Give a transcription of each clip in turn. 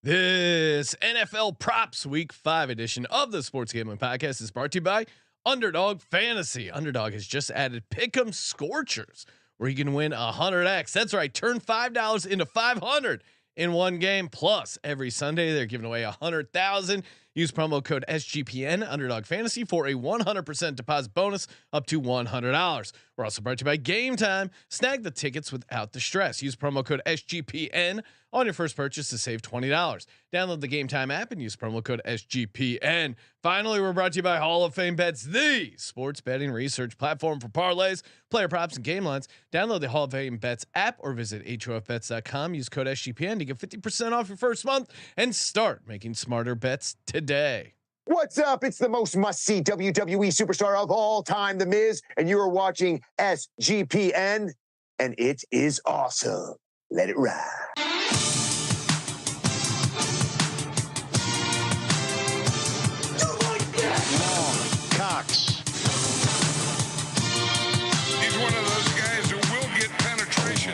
This NFL Props Week 5 edition of the Sports Gambling Podcast is brought to you by Underdog Fantasy. Underdog has just added Pick'em Scorchers, where you can win 100x. That's right, turn $5 into $500 in one game. Plus, every Sunday they're giving away 100,000. Use promo code SGPN Underdog Fantasy for a 100% deposit bonus up to $100. We're also brought to you by Game Time. Snag the tickets without the stress. Use promo code SGPN on your first purchase to save $20. Download the Game Time app and use promo code SGPN. Finally, we're brought to you by Hall of Fame Bets, the sports betting research platform for parlays, player props, and game lines. Download the Hall of Fame Bets app or visit HOFBets.com. Use code SGPN to get 50% off your first month and start making smarter bets today. What's up? It's the most must-see WWE superstar of all time, The Miz, and you are watching SGPN, and it is awesome. Let it ride. Cox. He's one of those guys who will get penetration.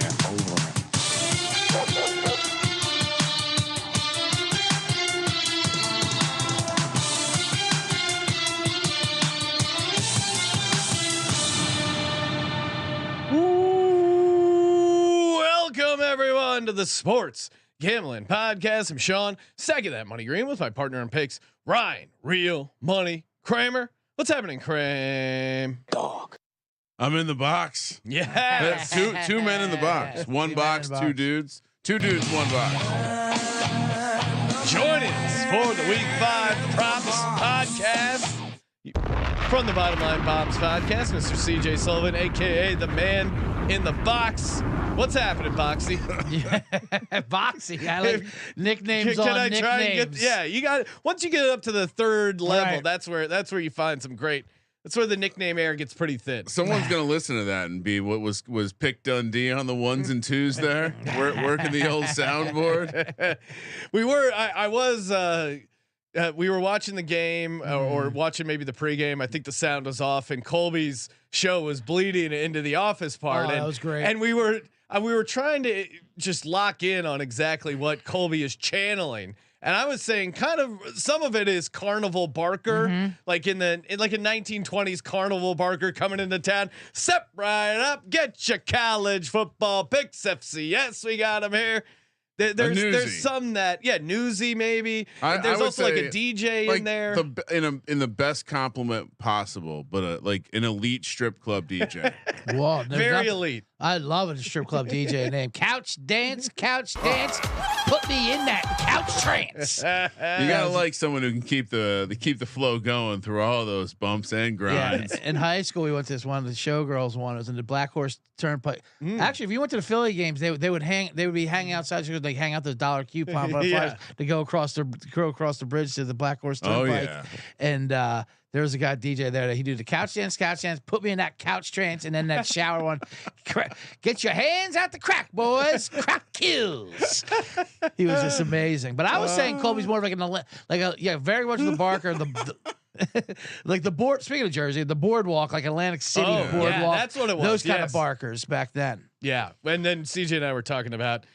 Welcome everyone to the Sports Gambling Podcast. I'm Sean, second that money green with my partner in picks, Ryan, Real Money Kramer. What's happening, Kramer? Dog. I'm in the box. Yeah, two men in the box. One box, two dudes. Two dudes, one box. Joining us for the Week 5 Props Podcast from the Bottom Line Bombs Podcast, Mr. CJ Sullivan, aka the man in the box. What's happening, Boxy? Boxy. I like nicknames Can on I nicknames. try and get? Yeah, you got. Once you get up to the third level, Right. that's where you find some great. That's where the nickname air gets pretty thin. Someone's gonna listen to that and be what was Pick Dundee on the ones and twos there, working the old soundboard. We were. I was. We were watching the game or watching maybe the pregame. I think the sound was off, and Colby's show was bleeding into the office part. Oh, and that was great. And we were trying to just lock in on exactly what Colby is channeling. And I was saying, kind of, some of it is Carnival Barker, like in a 1920s Carnival Barker coming into town. Step right up, get your college football picks. FCS, we got them here. There's some that Newsy maybe. There's also like a DJ like in there. In the best compliment possible, but like an elite strip club DJ. Whoa, Very elite. I love a strip club DJ name. Couch dance. Put me in that couch trance. You gotta like someone who can keep the flow going through all those bumps and grinds. Yeah, in high school we went to this one of the showgirls one. It was in the Black Horse Turnpike. Actually, if you went to the Philly games, they would be hanging outside. So they hang out the $1 coupon to go across the bridge to the Black Horse Turnpike. Oh, yeah. And there was a guy DJ there that he did the couch dance, put me in that couch trance, and then that shower one. Get your hands out the crack, boys. Crack kills. He was just amazing. But I was saying Colby's more of very much the Barker, like the board. Speaking of Jersey, the boardwalk, like Atlantic City boardwalk. Yeah, that's what it was. Those kind of Barkers back then. Yeah, and then CJ and I were talking about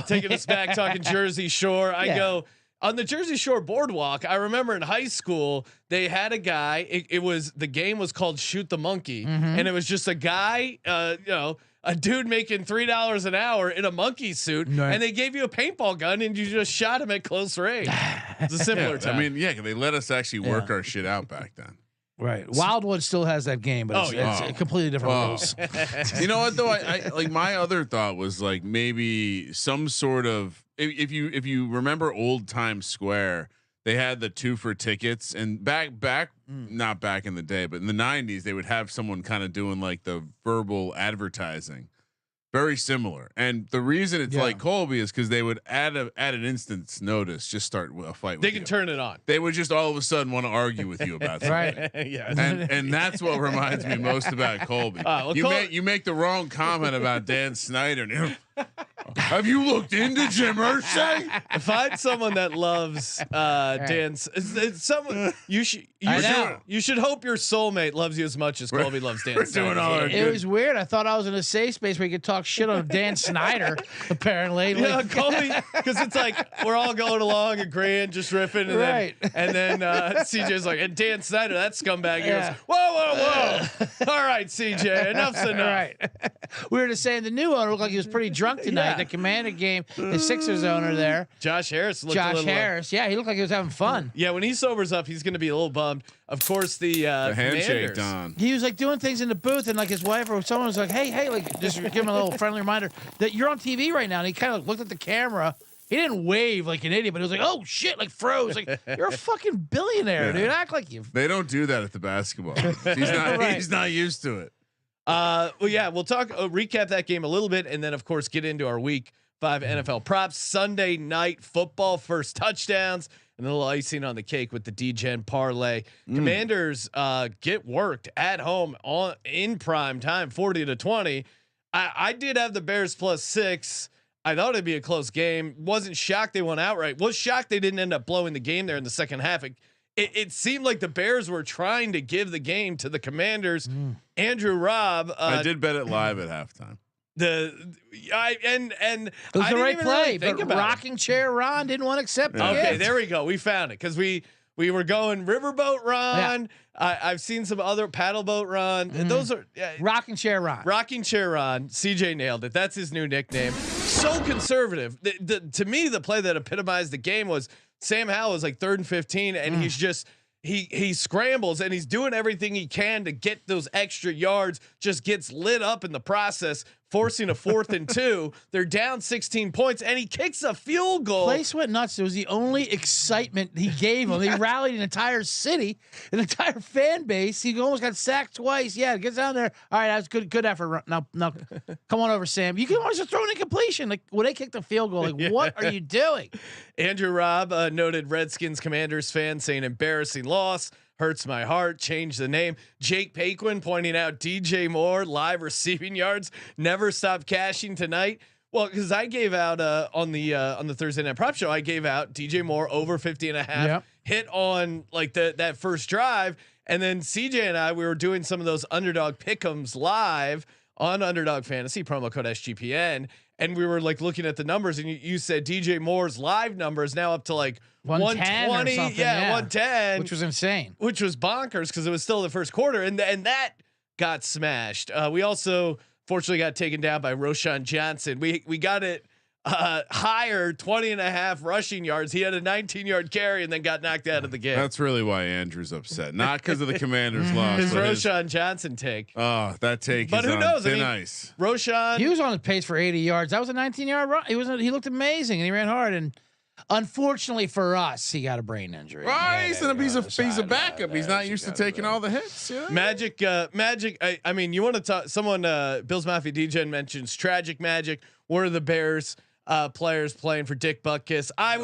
taking us back, talking Jersey Shore. I go on the Jersey Shore boardwalk. I remember in high school they had a guy. The game was called Shoot the Monkey, and it was just a guy, a dude making $3 an hour in a monkey suit, and they gave you a paintball gun and you just shot him at close range. It's a simpler time. I mean, they let us actually work our shit out back then. Right. Wildwood still has that game, but it's completely different rules. You know what though? I like my other thought was like maybe some sort of if you remember old Times Square, they had the 2 for tickets, and not back in the day, but in the 90s they would have someone kind of doing like the verbal advertising. Very similar, and the reason it's like Colby is because they would at an instant's notice just start a fight. They can turn it on. They would just all of a sudden want to argue with you about something. Right? Yeah, and that's what reminds me most about Colby. You make the wrong comment about Dan Snyder. Have you looked into Jim Irsay? Find someone that loves dance. It's someone you should hope your soulmate loves you as much as Colby loves Dan. We're doing all our It was weird. I thought I was in a safe space where you could talk shit on Dan Snyder. Apparently, Yeah, like, Colby, because it's like we're all going along, agreeing, just riffing, and Right. then CJ's like, and Dan Snyder, that scumbag, he Yeah. goes, whoa, all right, CJ, enough's enough. right. We were just saying the new owner looked like he was pretty drunk tonight. Yeah. The Commander game, the Sixers owner there, Josh Harris looked a Josh little. Harris. Yeah, he looked like he was having fun. Yeah, when he sobers up, he's going to be a little bummed. Of course, the handshake, Commanders. Don. He was like doing things in the booth, and like his wife or someone was like, "Hey, like just give him a little friendly reminder that you're on TV right now." And he kind of looked at the camera. He didn't wave like an idiot, but he was like, "Oh shit!" Like froze. Like you're a fucking billionaire, dude. Act like you. They don't do that at the basketball. He's not. Right. He's not used to it. Well, yeah, we'll talk, recap that game a little bit, and then of course get into our Week 5 NFL props. Sunday night football, first touchdowns, and a little icing on the cake with the D-Gen parlay. Commanders get worked at home in prime time, 40-20. I did have the Bears +6. I thought it'd be a close game. Wasn't shocked they won outright. Was shocked they didn't end up blowing the game there in the second half. It seemed like the Bears were trying to give the game to the Commanders. Andrew Robb. I did bet it live at halftime. And It was I the didn't right even play, really think but about it. rocking chair Ron didn't want to accept it. Okay, there we go. We found it because we were going riverboat Ron. I've seen some other paddle boat Ron. Those are Rocking chair Ron. rocking chair Ron. CJ nailed it. That's his new nickname. So conservative. To me, the play that epitomized the game was Sam Howell was like 3rd and 15, and he's just. He scrambles and he's doing everything he can to get those extra yards, just gets lit up in the process, forcing a 4th and 2. They're down 16 points and he kicks a field goal. Place went nuts. It was the only excitement he gave them. He rallied an entire city, an entire fan base. He almost got sacked twice. Yeah, gets down there. All right, that's good effort. Now, come on over, Sam. You can always just throw an incompletion. Like when they kicked the field goal, like what are you doing? Andrew Robb, noted Redskins Commanders fan, saying embarrassing loss. Hurts my heart. Change the name. Jake Paquin pointing out DJ Moore live receiving yards never stop cashing tonight. Well, because I gave out on the Thursday Night Prop Show, I gave out DJ Moore over 50.5 Yep. hit on like that first drive, and then CJ and I we were doing some of those underdog pick'ems live on Underdog Fantasy, promo code SGPN, and we were like looking at the numbers, and you said DJ Moore's live number is now up to like 110 or 120, something, yeah, 110, which was insane. which was bonkers because it was still the first quarter, and that got smashed. We also fortunately got taken down by Roschon Johnson. We got it higher, 20.5 rushing yards. He had a 19-yard carry and then got knocked out of the game. That's really why Andrew's upset, not because of the Commanders' loss. His but Roschon Johnson take. that take. But is who on knows? I thin mean, ice. Roschon. He was on his pace for 80 yards. That was a 19-yard run. He looked amazing and he ran hard. And unfortunately for us, he got a brain injury. Right, he's a backup. He's not used to taking all the hits. You know? Magic. I mean, you want to talk? Someone, Bill's Mafia DJ mentions tragic Magic. One of the Bears players playing for Dick Butkus. I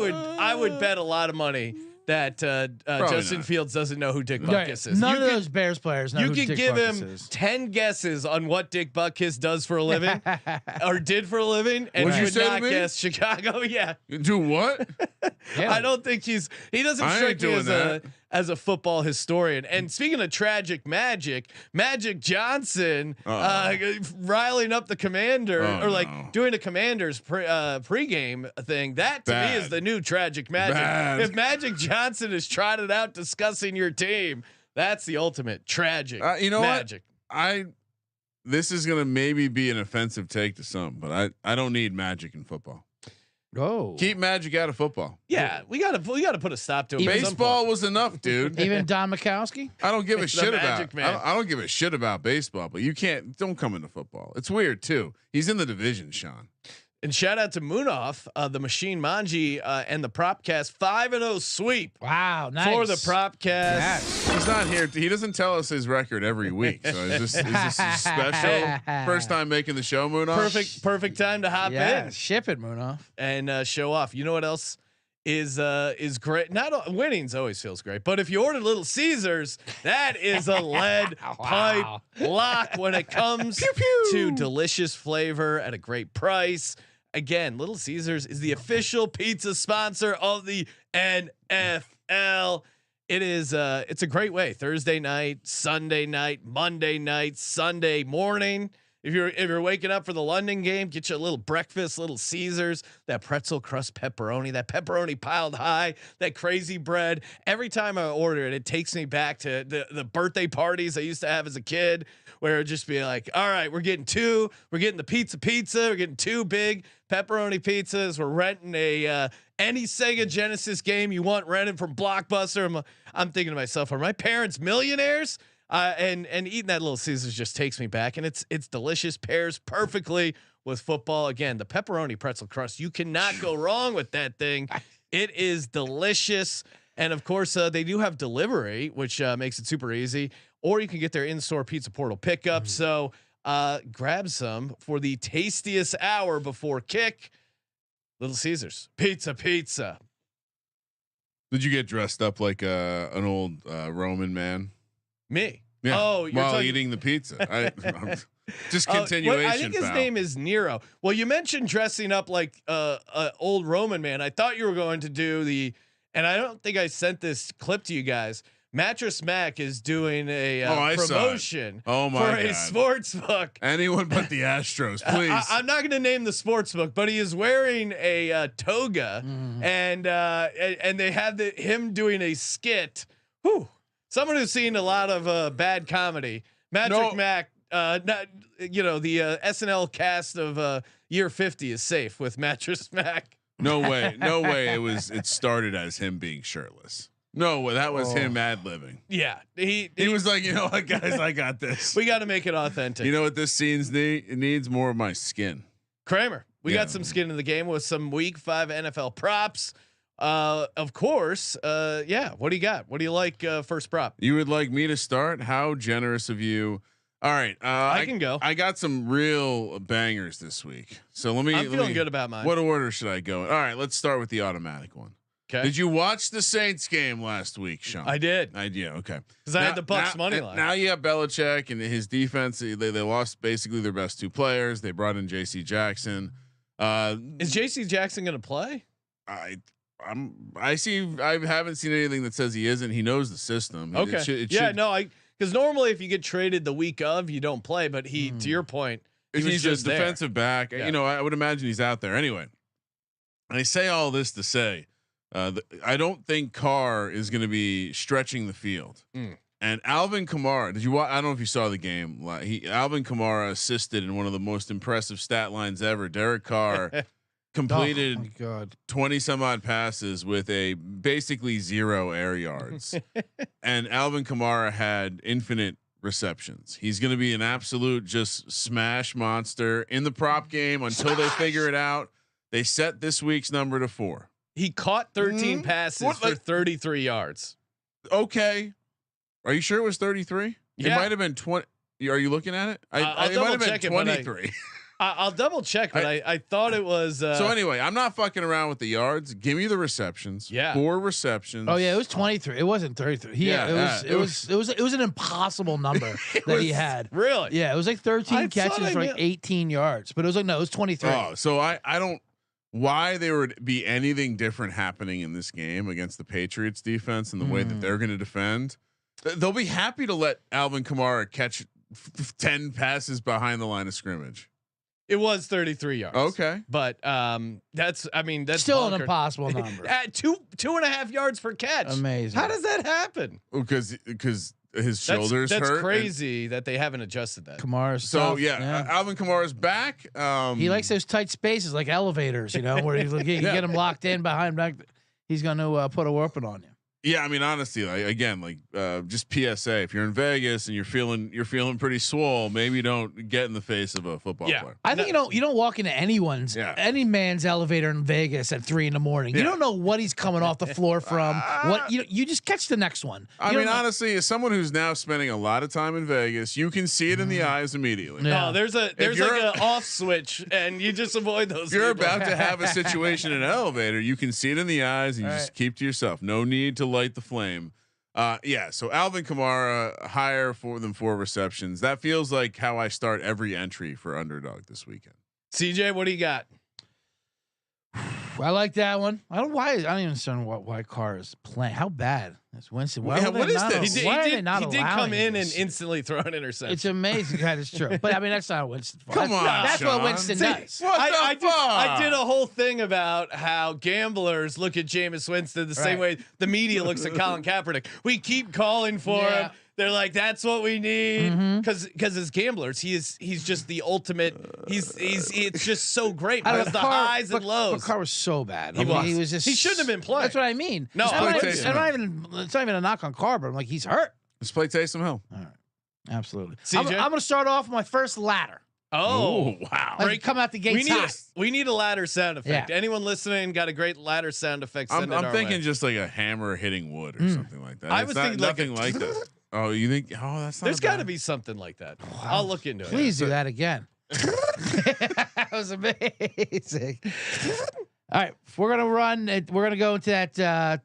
would bet a lot of money that Justin not. Fields doesn't know who Dick Butkus is. None of those Bears players know You who could Dick give Butkus him is. 10 guesses on what Dick Butkus does for a living or did for a living, and What'd you you would say to not me? guess Chicago. Yeah, Do what? Yeah. I don't think he doesn't I ain't strike me doing as that. as a football historian. And speaking of tragic Magic Johnson riling up the Commander or like doing a Commander's pregame thing. That to me is Bad. the new tragic Magic. Bad. If Magic Johnson is trotted out discussing your team, that's the ultimate tragic. You know Magic. what? This is gonna maybe be an offensive take to some, but I don't need Magic in football. Oh, Keep Magic out of football. Yeah, we gotta put a stop to it. at some Baseball point. was enough, dude. even Don Mikowski. I don't give a The shit Magic about. Man. I don't give a shit about baseball, but don't come into football. It's weird too. He's in the division, Sean. And shout out to Moonoff, the Machine Manji, and the Propcast 5-0 sweep Wow, nice for the Propcast. Yes. He's not here. He doesn't tell us his record every week. So is this special? First time making the show, Moonoff. Perfect time to hop Yeah, in ship it, Moonoff. and show off. You know what else is great? Winning's always feels great, but if you order Little Caesars, that is a lead pipe lock when it comes to delicious flavor at a great price. again, Little Caesars is the official pizza sponsor of the NFL. It is it's a great way. Thursday night, Sunday night, Monday night, Sunday morning. If you're waking up for the London game, get you a little breakfast, Little Caesars, that pretzel crust pepperoni, that pepperoni piled high, that crazy bread. Every time I order it, it takes me back to the birthday parties I used to have as a kid, where it'd just be like, all right, we're getting the pizza, we're getting 2 big pepperoni pizzas. We're renting any Sega Genesis game you want rented from Blockbuster. I'm thinking to myself, are my parents millionaires? And eating that Little Caesars just takes me back, and it's delicious, pairs perfectly with football. Again, the pepperoni pretzel crust, you cannot go wrong with that thing. It is delicious, and of course they do have delivery, which makes it super easy. Or you can get their in-store pizza portal pickup. So grab some for the tastiest hour before kick. Little Caesars, pizza. Did you get dressed up like an old Roman man? Me? Yeah. Oh, you're while eating the pizza. Just continuation. I think his name is Nero. Well, you mentioned dressing up like a old Roman man. I thought you were going to do and I don't think I sent this clip to you guys. Mattress Mac is doing a promotion for a sports book. Anyone but the Astros, please. I'm not going to name the sports book, but he is wearing a toga, and they have him doing a skit. Whew. Someone who's seen a lot of bad comedy. Mac, the SNL cast of Year 50 is safe with Mattress Mac. No way. It started as him being shirtless. No, that was him ad-libbing. Yeah, he was like, you know what, guys, I got this. We got to make it authentic. You know what this scene needs more of my skin. Kramer, we got some skin in the game with some Week 5 NFL props. Of course. Yeah. What do you got? What do you like? First prop. You would like me to start? How generous of you. All right. I can go. I got some real bangers this week. So I'm feeling good about mine. What order should I go in? All right. Let's start with the automatic one. Okay. Did you watch the Saints game last week, Sean? I did. Yeah. Okay. Because I had the Bucs money line. Now you have Belichick and his defense. They lost basically their best 2 players. They brought in J.C. Jackson. Is J.C. Jackson going to play? I haven't seen anything that says he isn't. He knows the system. Okay. Because normally if you get traded the week of, you don't play. But to your point, he's just a defensive back. Yeah. You know, I would imagine he's out there anyway. I say all this to say, I don't think Carr is going to be stretching the field. And Alvin Kamara, did you watch? I don't know if you saw the game. Alvin Kamara assisted in one of the most impressive stat lines ever. Derek Carr completed 20 some odd passes with basically 0 air yards. And Alvin Kamara had infinite receptions. He's going to be an absolute just smash monster in the prop game until they figure it out. They set this week's number to 4. He caught 13 passes for 33 yards. Okay. Are you sure it was 33? Yeah. It might have been 20. Are you looking at it? I'll double check it. 23. I'll double check, but I thought it was. So anyway, I'm not fucking around with the yards. Give me the receptions. Yeah. 4 receptions. Oh yeah, it was 23. It wasn't 33. It was an impossible number he had. Really? Yeah, it was like 13 catches for like 18 yards, but it was like no, it was 23. Oh, so I don't why there would be anything different happening in this game against the Patriots defense and the way that they're going to defend. They'll be happy to let Alvin Kamara catch 10 passes behind the line of scrimmage. It was 33 yards. Okay. But that's still an impossible number. At 2.5 yards per catch. Amazing. How does that happen? Because his shoulders that's hurt. crazy that they haven't adjusted that. Kamara's So tough, Alvin Kamara's back. He likes those tight spaces like elevators, where you get him locked in behind back. He's going to put a whooping on you. Yeah, I mean, honestly, just PSA. If you're in Vegas and you're feeling pretty swole, maybe don't get in the face of a football player. I think you don't walk into any man's elevator in Vegas at 3 a.m. You don't know what he's coming off the floor from. What you just catch the next one. Honestly, as someone who's now spending a lot of time in Vegas, you can see it in the eyes immediately. Yeah. No, there's like an off switch, and you just avoid those. If you're about to have a situation in an elevator, you can see it in the eyes, and you just keep to yourself. No need to light the flame. So Alvin Kamara higher than 4 receptions. That feels like how I start every entry for underdog this weekend. CJ, what do you got? I like that one. I don't know why. I don't even understand why Carr is playing. How bad is Winston? Why Yeah, are they what is not- this? Why are they not he did allowing come in this? and instantly throw an interception. It's amazing. That is true. But I mean, that's not Winston. Come on, That's Sean. what Winston See, does. What the I fuck? did a whole thing about how gamblers look at Jameis Winston the same way the media looks at Colin Kaepernick. We keep calling for him. They're like, that's what we need, because as gamblers, he's just the ultimate. It's just so great. Because the highs and lows. But Carr was so bad. He was. just. He shouldn't have been playing. That's what I mean. No, it's not even a knock on Carr, but I'm like, he's hurt. Let's play Taysom Hill. All right, absolutely. CJ? I'm going to start off with my first ladder. Oh, wow! Like, come out the gates hot. We need a ladder sound effect. Yeah. Anyone listening got a great ladder sound effect? Send I'm our thinking way. just like a hammer hitting wood or something like that. I It's was not, thinking like nothing like that. Oh, you think? Oh, that's not. There's got got to be something like that. I'll look into it. Please do that again. That was amazing. All right, we're gonna run. We're gonna go into that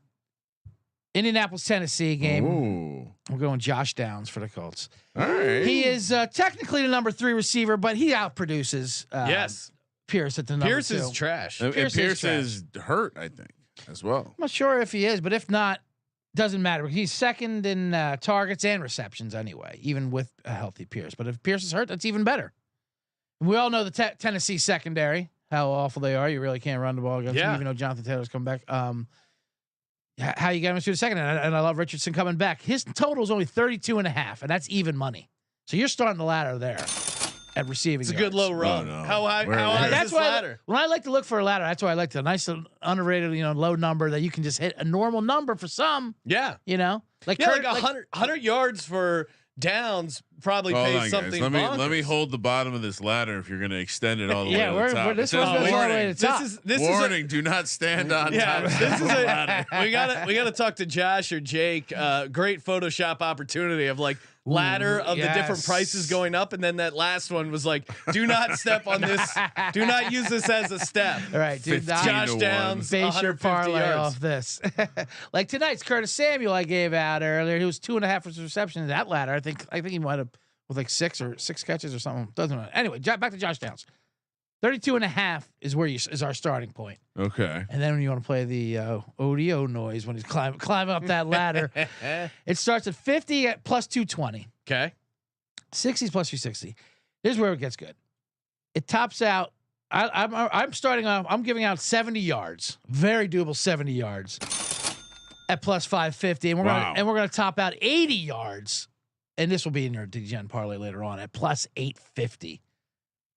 Indianapolis, Tennessee game. Ooh. We're going Josh Downs for the Colts. All right. He is technically the number 3 receiver, but he outproduces Yes, Pierce at the number Pierce 2. is trash. And Pierce Pierce is is hurt, I think, as well. I'm not sure if he is, but if not, doesn't matter. He's second in targets and receptions anyway, even with a healthy Pierce. But if Pierce is hurt, that's even better. We all know the Tennessee secondary, how awful they are. You really can't run the ball against them, even though Jonathan Taylor's come back. How you get him through the second, and I love Richardson coming back. His total is only 32.5, and that's even money. So you're starting the ladder there at receiving. It's a good low run. Oh, no. How high? Where- How high where- is this ladder? When I like to look for a ladder, that's why I like the nice underrated, low number that you can just hit a normal number for some. Yeah, Like yeah, Kurt, like 100 yards for Downs probably Hold pays on, guys. something. Let me bonkers. hold the bottom of this ladder if you're going to extend it all the way to the top. this It says one's all the way to the top. This warning: do not stand on Yeah, top. this is a we gotta talk to Josh or Jake. Great Photoshop opportunity of like ladder of the different yes. prices going up, and then that last one was like, do not step on this. Do not use this as a step. All right, dude. 15 Josh to 1. Downs, Base your 150 parlay yards. off this. Like tonight's Curtis Samuel I gave out earlier. He was 2.5 for his reception in that ladder. I think he might have with like 6 catches or something. Doesn't matter. Anyway, back to Josh Downs. 32.5 is where is our starting point. Okay. And then when you want to play the ODO noise when he's climbing up that ladder, it starts at 50 at plus 220. Okay. 60s plus 360. Here's where it gets good. It tops out. I'm starting off. I'm giving out 70 yards, very doable 70 yards at plus 550, and we're gonna top out 80 yards, and this will be in your DGen parlay later on at plus 850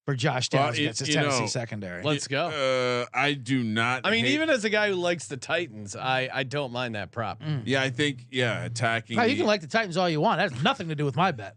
for Josh Downs against the Tennessee secondary. Let's go. I do not. I mean, hate- even as a guy who likes the Titans, I don't mind that prop. yeah, I think attacking. You can like the Titans all you want. That has nothing to do with my bet.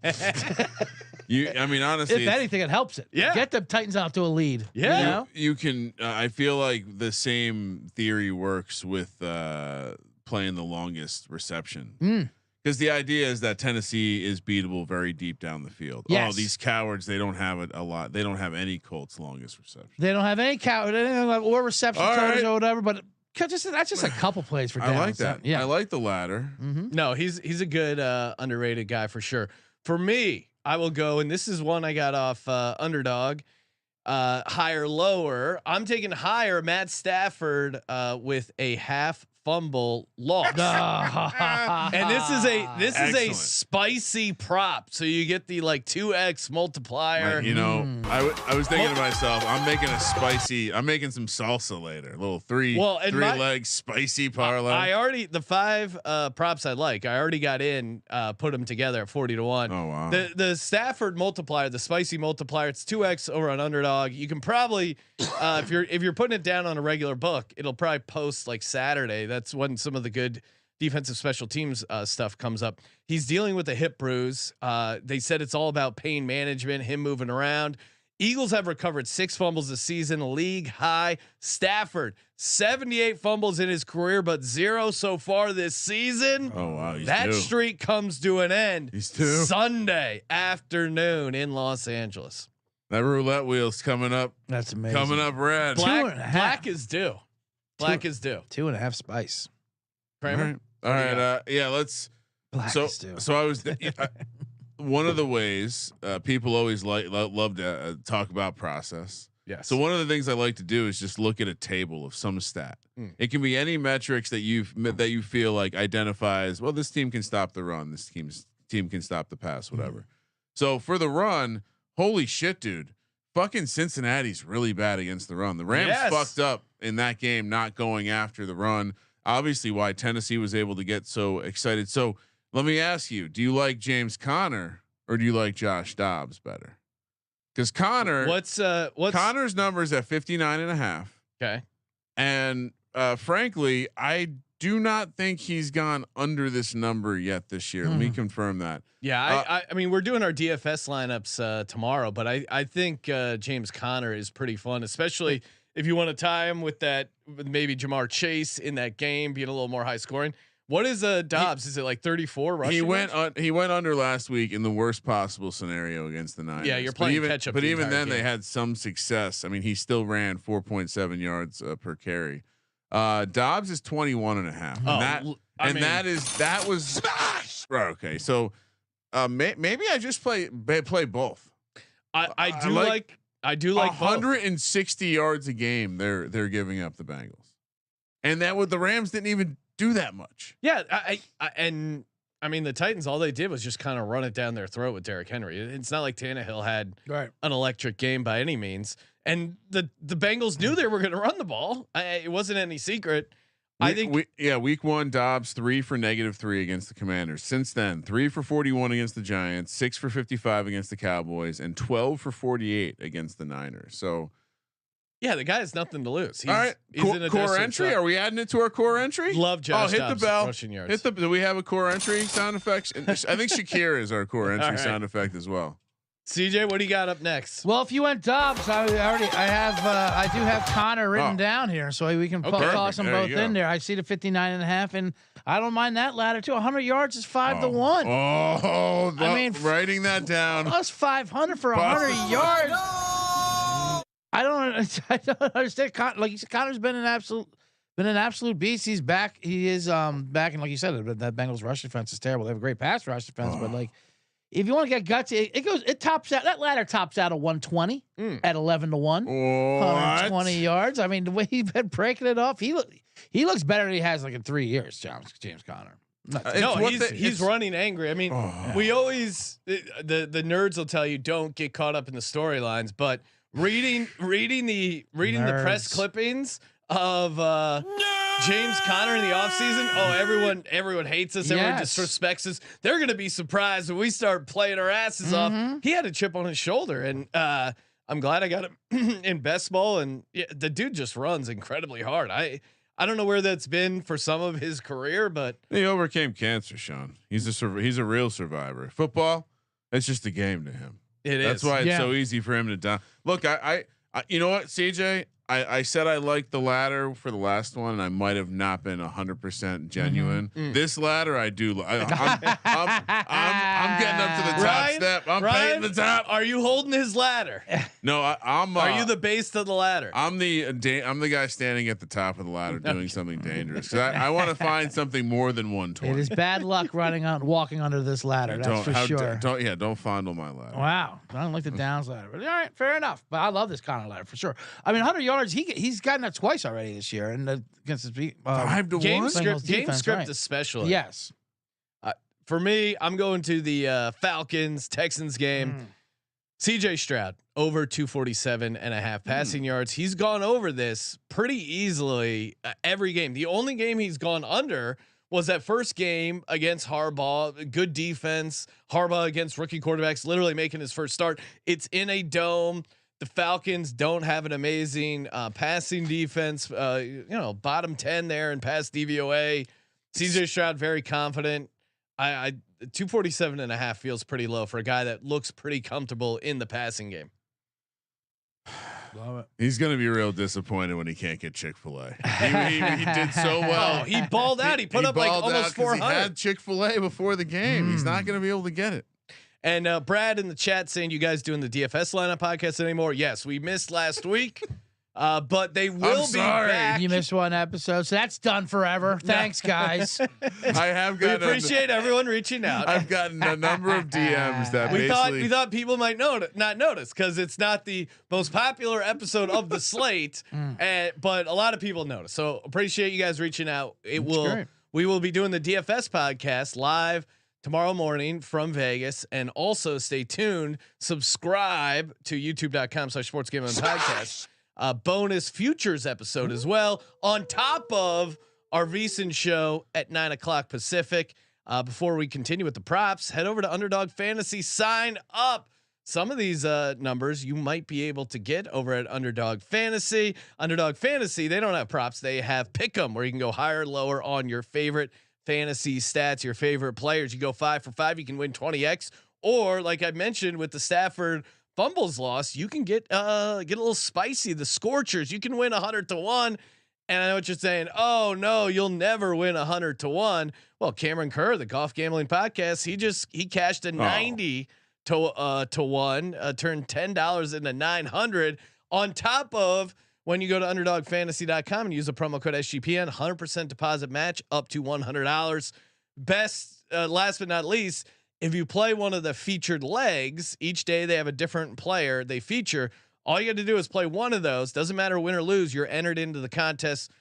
I mean, honestly, If anything, it helps it. Yeah. Get the Titans out to a lead. Yeah. You know? you can. I feel like the same theory works with playing the longest reception. Because the idea is that Tennessee is beatable very deep down the field. Yes. Oh, these cowards, they don't have it a lot. They don't have any Colts longest reception. They don't have any or reception All totals right. or whatever, but that's just a couple plays for Downs. I like that. Yeah. I like the ladder. No, he's a good underrated guy for sure. For me, I will go, and this is one I got off Underdog. Higher, lower. I'm taking higher. Matt Stafford with a half fumble loss. And this is a Excellent. spicy prop. So you get the like 2x multiplier. I was thinking to myself, I'm making some salsa later. A little three leg spicy parlay. I already the 5 props I like. I already got in, put them together at 40 to 1. Oh wow. The Stafford multiplier, the spicy multiplier, it's 2x over on Underdog. You can probably if you're putting it down on a regular book, it'll probably post like Saturday. That's when some of the good defensive special teams stuff comes up. He's dealing with a hip bruise. They said it's all about pain management, him moving around. Eagles have recovered 6 fumbles this season, league high. Stafford 78 fumbles in his career, but 0 so far this season. Oh wow, That streak comes to an end. He's due. Sunday afternoon in Los Angeles. That roulette wheel's coming up. That's amazing. Coming up red. Black is due. Black is due. 2.5 spice. Kramer? All right. Yeah. Let's. Black So is due. so I was. One of the ways people always love to talk about process. Yes. So one of the things I like to do is just look at a table of some stat. It can be any metrics that you feel like identifies. Well, this team can stop the run. This team can stop the pass. Whatever. So for the run, holy shit, dude! Fucking Cincinnati's really bad against the run. The Rams fucked up in that game, not going after the run. Obviously, why Tennessee was able to get so excited. So let me ask you: do you like James Conner or do you like Josh Dobbs better? Because what's Conner's numbers at 59.5. Okay. And frankly, I do not think he's gone under this number yet this year. Let me confirm that. Yeah, I mean, we're doing our DFS lineups tomorrow, but I think James Conner is pretty fun, especially if you want to tie him with maybe Jamar Chase in that game being a little more high scoring. What is Dobbs? Is it like 34 rushing? He went under last week in the worst possible scenario against the Niners. Yeah, you're playing catch up. But even then, they had some success. I mean, he still ran 4.7 yards per carry. Dobbs is 21.5. That was smash. Right, okay, so maybe I just play both. I do like 160 yards a game. They're giving up the Bengals, and that with the Rams didn't even do that much. Yeah, I mean the Titans, all they did was just kind of run it down their throat with Derrick Henry. It's not like Tannehill had an electric game by any means, and the Bengals knew they were going to run the ball. It wasn't any secret. Week 1, Dobbs 3 for -3 against the Commanders. Since then, 3 for 41 against the Giants, 6 for 55 against the Cowboys, and 12 for 48 against the Niners. So. Yeah, the guy has nothing to lose. All right, he's in a core entry. Are we adding it to our core entry? Love Josh. Hit Dobbs the bell. Rushing yards. Do we have a core entry sound effects? I think Shakira is our core entry sound effect as well. CJ, what do you got up next? Well, if you went Dobbs, I do have Connor written down here, so we can toss them both in there. I see the 59.5, and I don't mind that ladder too. 100 yards is 5 to 1. Oh, I mean, writing that down. Plus 500 for 100 yards. I don't understand. Like you said, Connor's been an absolute beast. He's back. He is back, and like you said, that Bengals rush defense is terrible. They have a great pass rush defense, but like if you want to get gutsy, it tops out. That ladder tops out at 120 at 11 to 1, 120 yards. I mean, the way he's been breaking it off, he looks better than he has like in 3 years. James Conner. He's running angry. I mean, we always the nerds will tell you don't get caught up in the storylines, but reading the press clippings of James Conner in the offseason. Everyone hates us. Everyone disrespects us. They're going to be surprised when we start playing our asses off. He had a chip on his shoulder, and I'm glad I got him in best ball. And the dude just runs incredibly hard. I don't know where that's been for some of his career, but he overcame cancer, Sean. He's a real survivor. Football, it's just a game to him. That's why it's so easy for him to die. Look, I you know what, CJ? I said I liked the ladder for the last one, and I might have not been 100% genuine. This ladder, I do. I'm getting up to the top step. I'm painting the top. Are you holding his ladder? No, I'm. Are you the base of the ladder? I'm the guy standing at the top of the ladder doing something dangerous. I want to find something more than 120. It is bad luck walking under this ladder. That's for sure. Don't fondle my ladder. Wow, I don't like the downs ladder. But all right, fair enough. But I love this kind of ladder for sure. I mean, 100 yards. He's gotten that twice already this year, and against the 5 to 1 game script especially. Yes. For me, I'm going to the Falcons Texans game. CJ Stroud over 247.5 passing yards. He's gone over this pretty easily every game. The only game he's gone under was that first game against Harbaugh. Good defense. Harbaugh against rookie quarterbacks, literally making his first start. It's in a dome. The Falcons don't have an amazing passing defense. Bottom 10 there in pass DVOA. CJ Stroud very confident. I 247.5 feels pretty low for a guy that looks pretty comfortable in the passing game. Love it. He's going to be real disappointed when he can't get Chick-fil-A. He did so well. Oh, he balled out. He put up like almost 400. He had Chick-fil-A before the game. He's not going to be able to get it. And Brad in the chat saying, you guys doing the DFS lineup podcast anymore? Yes, we missed last week. But they will be back. You missed one episode, so that's done forever. Thanks, guys. I have We gotten. appreciate everyone reaching out. I've gotten a number of DMs that we basically. thought people might not notice because it's not the most popular episode of the slate, but a lot of people notice. So appreciate you guys reaching out. Great. We will be doing the DFS podcast live tomorrow morning from Vegas, and also stay tuned. Subscribe to youtube.com/sportsgambling-podcast. Bonus futures episode as well, on top of our VSiN show at 9:00 Pacific. Before we continue with the props, head over to Underdog Fantasy, sign up. Some of these numbers you might be able to get over at Underdog Fantasy. Underdog Fantasy, they don't have props, they have Pick'em, where you can go higher, lower on your favorite fantasy stats, your favorite players. You go 5 for 5, you can win 20x, or like I mentioned with the Stafford fumbles loss, you can get a little spicy. The Scorchers, you can win 100 to 1. And I know what you're saying. Oh no, you'll never win 100 to 1. Well, Cameron Kerr, the Golf Gambling Podcast, he cashed a 90 to 1, turned $10 into 900. On top of when you go to underdogfantasy.com and use the promo code SGPN, 100% deposit match up to $100. Best, last but not least, if you play one of the featured legs, each day they have a different player they feature. All you got to do is play one of those. Doesn't matter win or lose. You're entered into the contest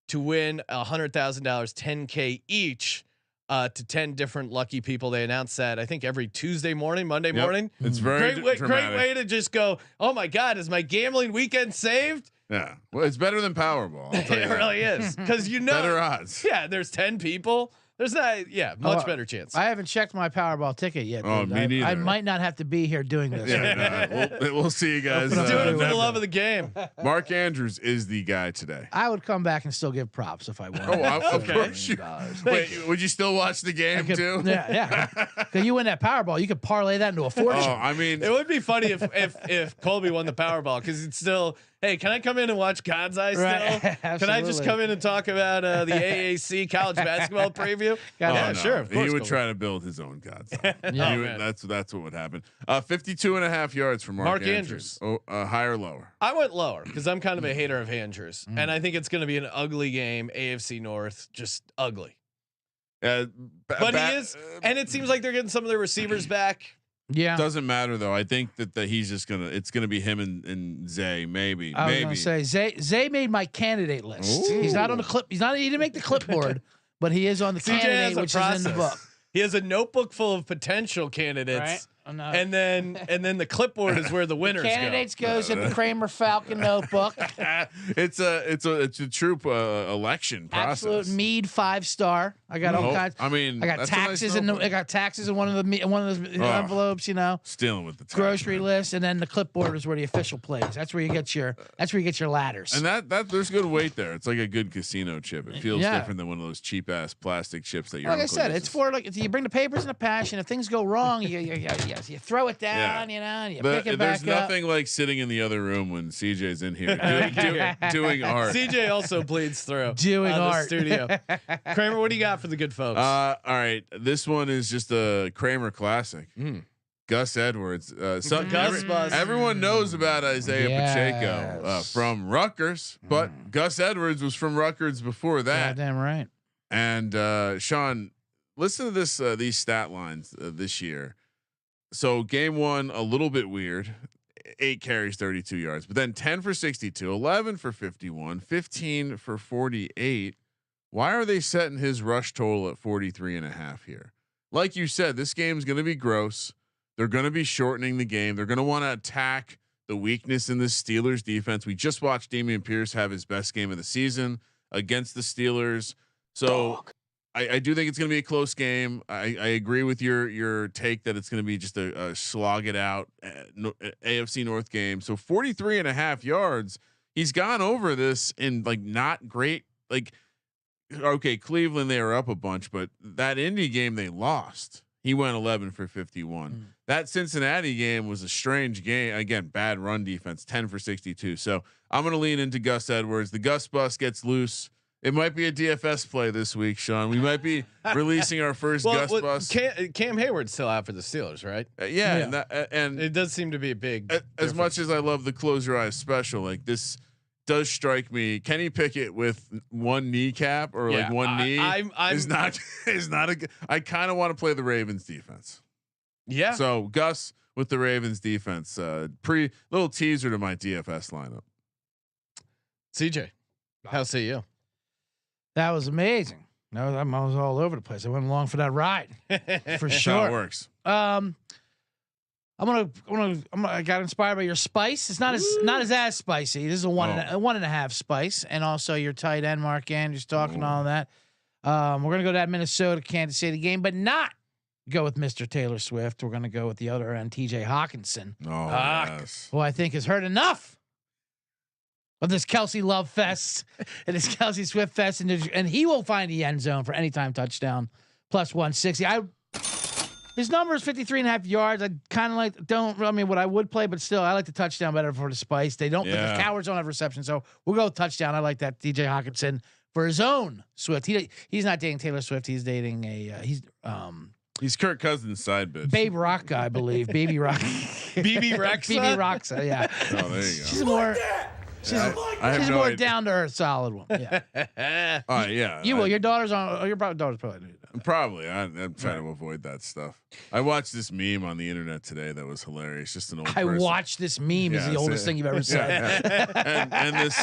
to win $100,000, $10K each, to 10 different lucky people. They announce that I think every Tuesday morning, Monday morning. It's very great way to just go, oh my God, is my gambling weekend saved? Yeah, well, it's better than Powerball. I'll tell you It that. really is, because Better odds. Yeah, there's 10 people. There's not, much better chance. I haven't checked my Powerball ticket yet. Oh, dude. me neither. I might not have to be here doing this. Yeah, we'll see you guys. Let's do it for the never. love of the game. Mark Andrews is the guy today. I would come back and still give props if I won. Of course you. Wait, would you still watch the game too? Yeah. Because you win that Powerball, you could parlay that into a fortune. Oh, I mean, It would be funny if Colby won the Powerball, because it's still, hey, can I come in and watch God's Eye still? Right. Can I just come in and talk about the AAC college basketball preview? Yeah, Sure. Of course, he would Colby. try to build his own gods. Yeah. That's what would happen. 52.5 yards from Mark Andrews. Oh, higher, lower. I went lower because I'm kind of a hater of Andrews, and I think it's going to be an ugly game. AFC North, just ugly. But But he is, and it seems like they're getting some of their receivers back. Yeah. Doesn't matter though. I think that he's just it's gonna be him and Zay maybe. I was gonna say Zay made my candidate list. Ooh. He's not on the clip. He didn't make the clipboard, but he is on the CJ has candidate, a which is in the book. He has a notebook full of potential candidates. Right? Oh, no. And then the clipboard is where the winners Candidates goes in the Kramer Falcon notebook. it's a true election process. Absolute Mead 5-star. I got all kinds. I mean, I got that's a nice taxes in notebook. I got taxes in one of those envelopes. You know, Stealing with the tax. grocery list, and then the clipboard is where the official plays. That's where you get your ladders. And that there's good weight there. It's like a good casino chip. It feels Yeah. different than one of those cheap ass plastic chips that you're. Like I said, it's for you bring the papers and a passion. If things go wrong, you throw it down, and you pick it back There's nothing like sitting in the other room when CJ's in here doing art. CJ also bleeds through Doing the art. studio. Kramer, what do you got for the good folks? All right, this one is just a Kramer classic. Gus Edwards. Everyone knows about Isaiah Pacheco from Rutgers, but Gus Edwards was from Rutgers before that. Damn right. And Sean, listen to this these stat lines this year. So game one, a little bit weird. 8 carries, 32 yards, but then 10 for 62, 11 for 51, 15 for 48. Why are they setting his rush total at 43.5 here? Like you said, this game's going to be gross. They're going to be shortening the game. They're going to want to attack the weakness in the Steelers defense. We just watched Dameon Pierce have his best game of the season against the Steelers. So I do think it's going to be a close game. I agree with your take that it's going to be just a slog it out AFC North game. So 43.5 yards. He's gone over this in like not great. Like, okay, Cleveland, they were up a bunch, but that Indy game they lost. He went 11 for 51. That Cincinnati game was a strange game. Again, bad run defense, 10 for 62. So I'm going to lean into Gus Edwards. The Gus bus gets loose. It might be a DFS play this week, Sean. We might be releasing our first Gus bus. Cam Hayward's still out for the Steelers, right? Yeah. And it does seem to be a big as much as I love the close your eyes special, like this does strike me. Kenny Pickett with one kneecap or like one knee is not a good. I kind of want to play the Ravens defense. Yeah. So Gus with the Ravens defense, little teaser to my DFS lineup. CJ, how say you? That was amazing. No, I was all over the place. I went along for that ride for That's sure. how it works. I got inspired by your spice. It's not as spicy. This is a 1.5 spice, and also your tight end Mark Andrews talking all that. We're gonna go to that Minnesota Kansas City game, but not go with Mr. Taylor Swift. We're gonna go with the other end, TJ Hawkinson. Oh, yes. Who I think has heard enough of this Kelsey love fest and this Kelsey Swift fest, and he will find the end zone for anytime touchdown plus 160. His number is 53.5 yards. I kind of what I would play, but still, I like the touchdown better for the spice. They don't, the Cowards don't have reception, so we'll go with touchdown. I like that DJ Hawkinson for his own Swift. He's not dating Taylor Swift. He's dating He's Kirk Cousins' side bitch. Babe Rock, I believe. Baby Rock. BB Rexa. BB Roxa, yeah. Oh, there you go. She's more. She's a more down to earth, solid one. Yeah. Yeah. You will. Your daughter's on. Your daughter's probably. Probably. I'm trying to avoid that stuff. I watched this meme on the internet today that was hilarious. Just an old. I watched this meme. Is the oldest thing you've ever said. And this,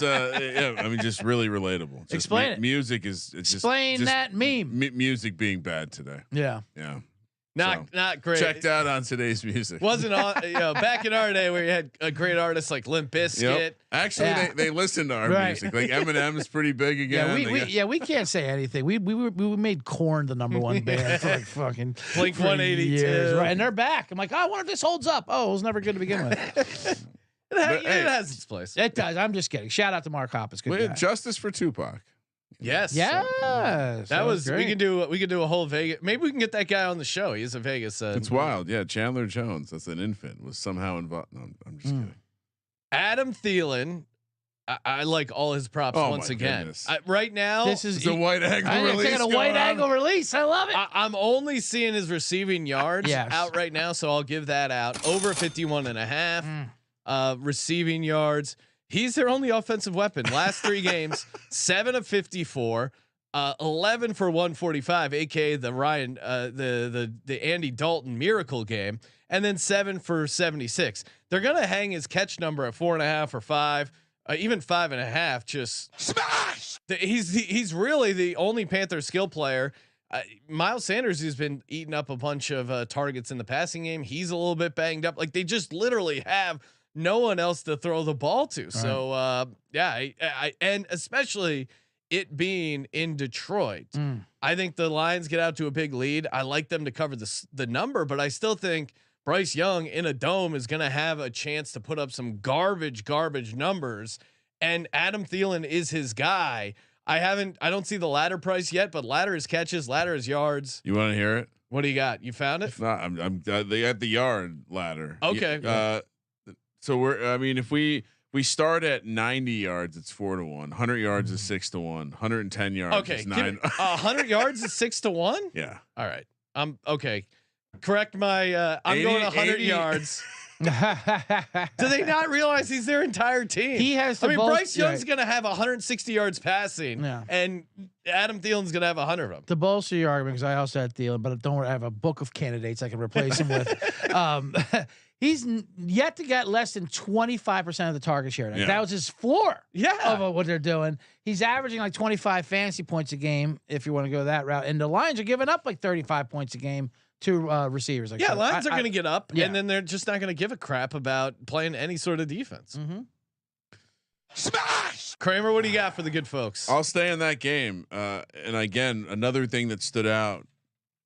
just really relatable. Just Explain it. Music is. Explain that meme. Music being bad today. Yeah. Yeah. Not great. Checked out on today's music. Wasn't on. Back in our day, we had a great artists like Limp Bizkit. Yep. Actually, they listen to our music. Like Eminem is pretty big again. We can't say anything. We made Korn the number one band for like fucking Blink 182, right? And they're back. I'm like, I wonder if this holds up. Oh, it was never good to begin with. It has its place. It does. I'm just kidding. Shout out to Mark Hoppus. Good guy. Justice for Tupac. Yes. That was great. we could do a whole Vegas. Maybe we can get that guy on the show. He's a Vegas. It's wild. Yeah, Chandler Jones, that's an infant, was somehow involved. No, I'm just kidding. Adam Thielen. I like all his props once again. Right now, this is a white angle release. Taking a white angle release. I love it. I'm only seeing his receiving yards out right now, so I'll give that out. Over 51.5 receiving yards. He's their only offensive weapon. Last 3 games, 7 of 54, 11 for 145, aka the Ryan, the Andy Dalton miracle game, and then 7 for 76. They're gonna hang his catch number at 4.5 or 5, even 5.5. Just smash. He's really the only Panther skill player. Miles Sanders has been eating up a bunch of targets in the passing game. He's a little bit banged up. Like they just literally have no one else to throw the ball to. So I and especially it being in Detroit, I think the Lions get out to a big lead. I like them to cover the number, but I still think Bryce Young in a dome is going to have a chance to put up some garbage numbers. And Adam Thielen is his guy. I don't see the ladder price yet, but ladder is catches, ladder is yards. You want to hear it? What do you got? You found it? No, they got the yard ladder. Okay. So if we start at 90 yards, it's 4-1. 100 yards is 6-1. 110 yards is 9. 100 yards is 6-1. Yeah. All right. Okay. Correct my. I'm 80, going 100 80. yards. Do they not realize he's their entire team? He has. Bryce Young's going to have 160 yards passing, Yeah. and Adam Thielen's going to have 100 of them. To bolster your argument, because I also had Thielen, but don't worry, I have a book of candidates I can replace him with. He's yet to get less than 25% of the target share. Yeah. That was his floor. Yeah. Of what they're doing. He's averaging like 25 fantasy points a game, if you want to go that route. And the Lions are giving up like 35 points a game to receivers. Like Lions are going to get up, yeah. and then they're just not going to give a crap about playing any sort of defense. Mm-hmm. Smash! Kramer, what do you got for the good folks? I'll stay in that game. And again, another thing that stood out.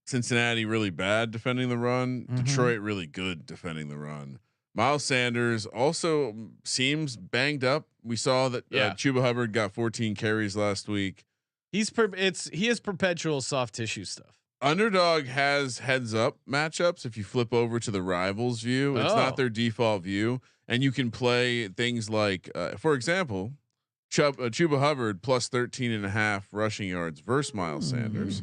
Cincinnati really bad defending the run. Mm-hmm. Detroit really good defending the run. Miles Sanders also seems banged up. We saw that Chuba Hubbard got 14 carries last week. He has perpetual soft tissue stuff. Underdog has heads up matchups. If you flip over to the rivals view, it's not their default view, and you can play things like, for example, Chuba Hubbard plus 13.5 rushing yards versus Miles Sanders.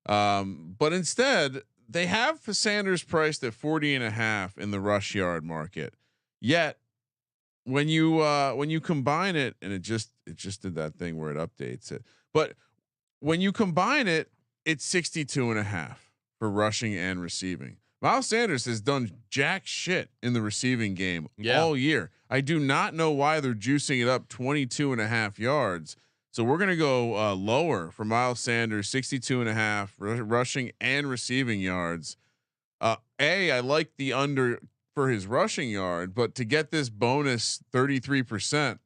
But instead they have Sanders priced at 40.5 in the rush yard market. Yet when you combine it, and it just did that thing where it updates it. But when you combine it, it's 62.5 for rushing and receiving. Miles Sanders has done jack shit in the receiving game all year. I do not know why they're juicing it up 22.5 yards. So we're going to go lower for Miles Sanders, 62.5 rushing and receiving yards. I like the under for his rushing yard, but to get this bonus 33%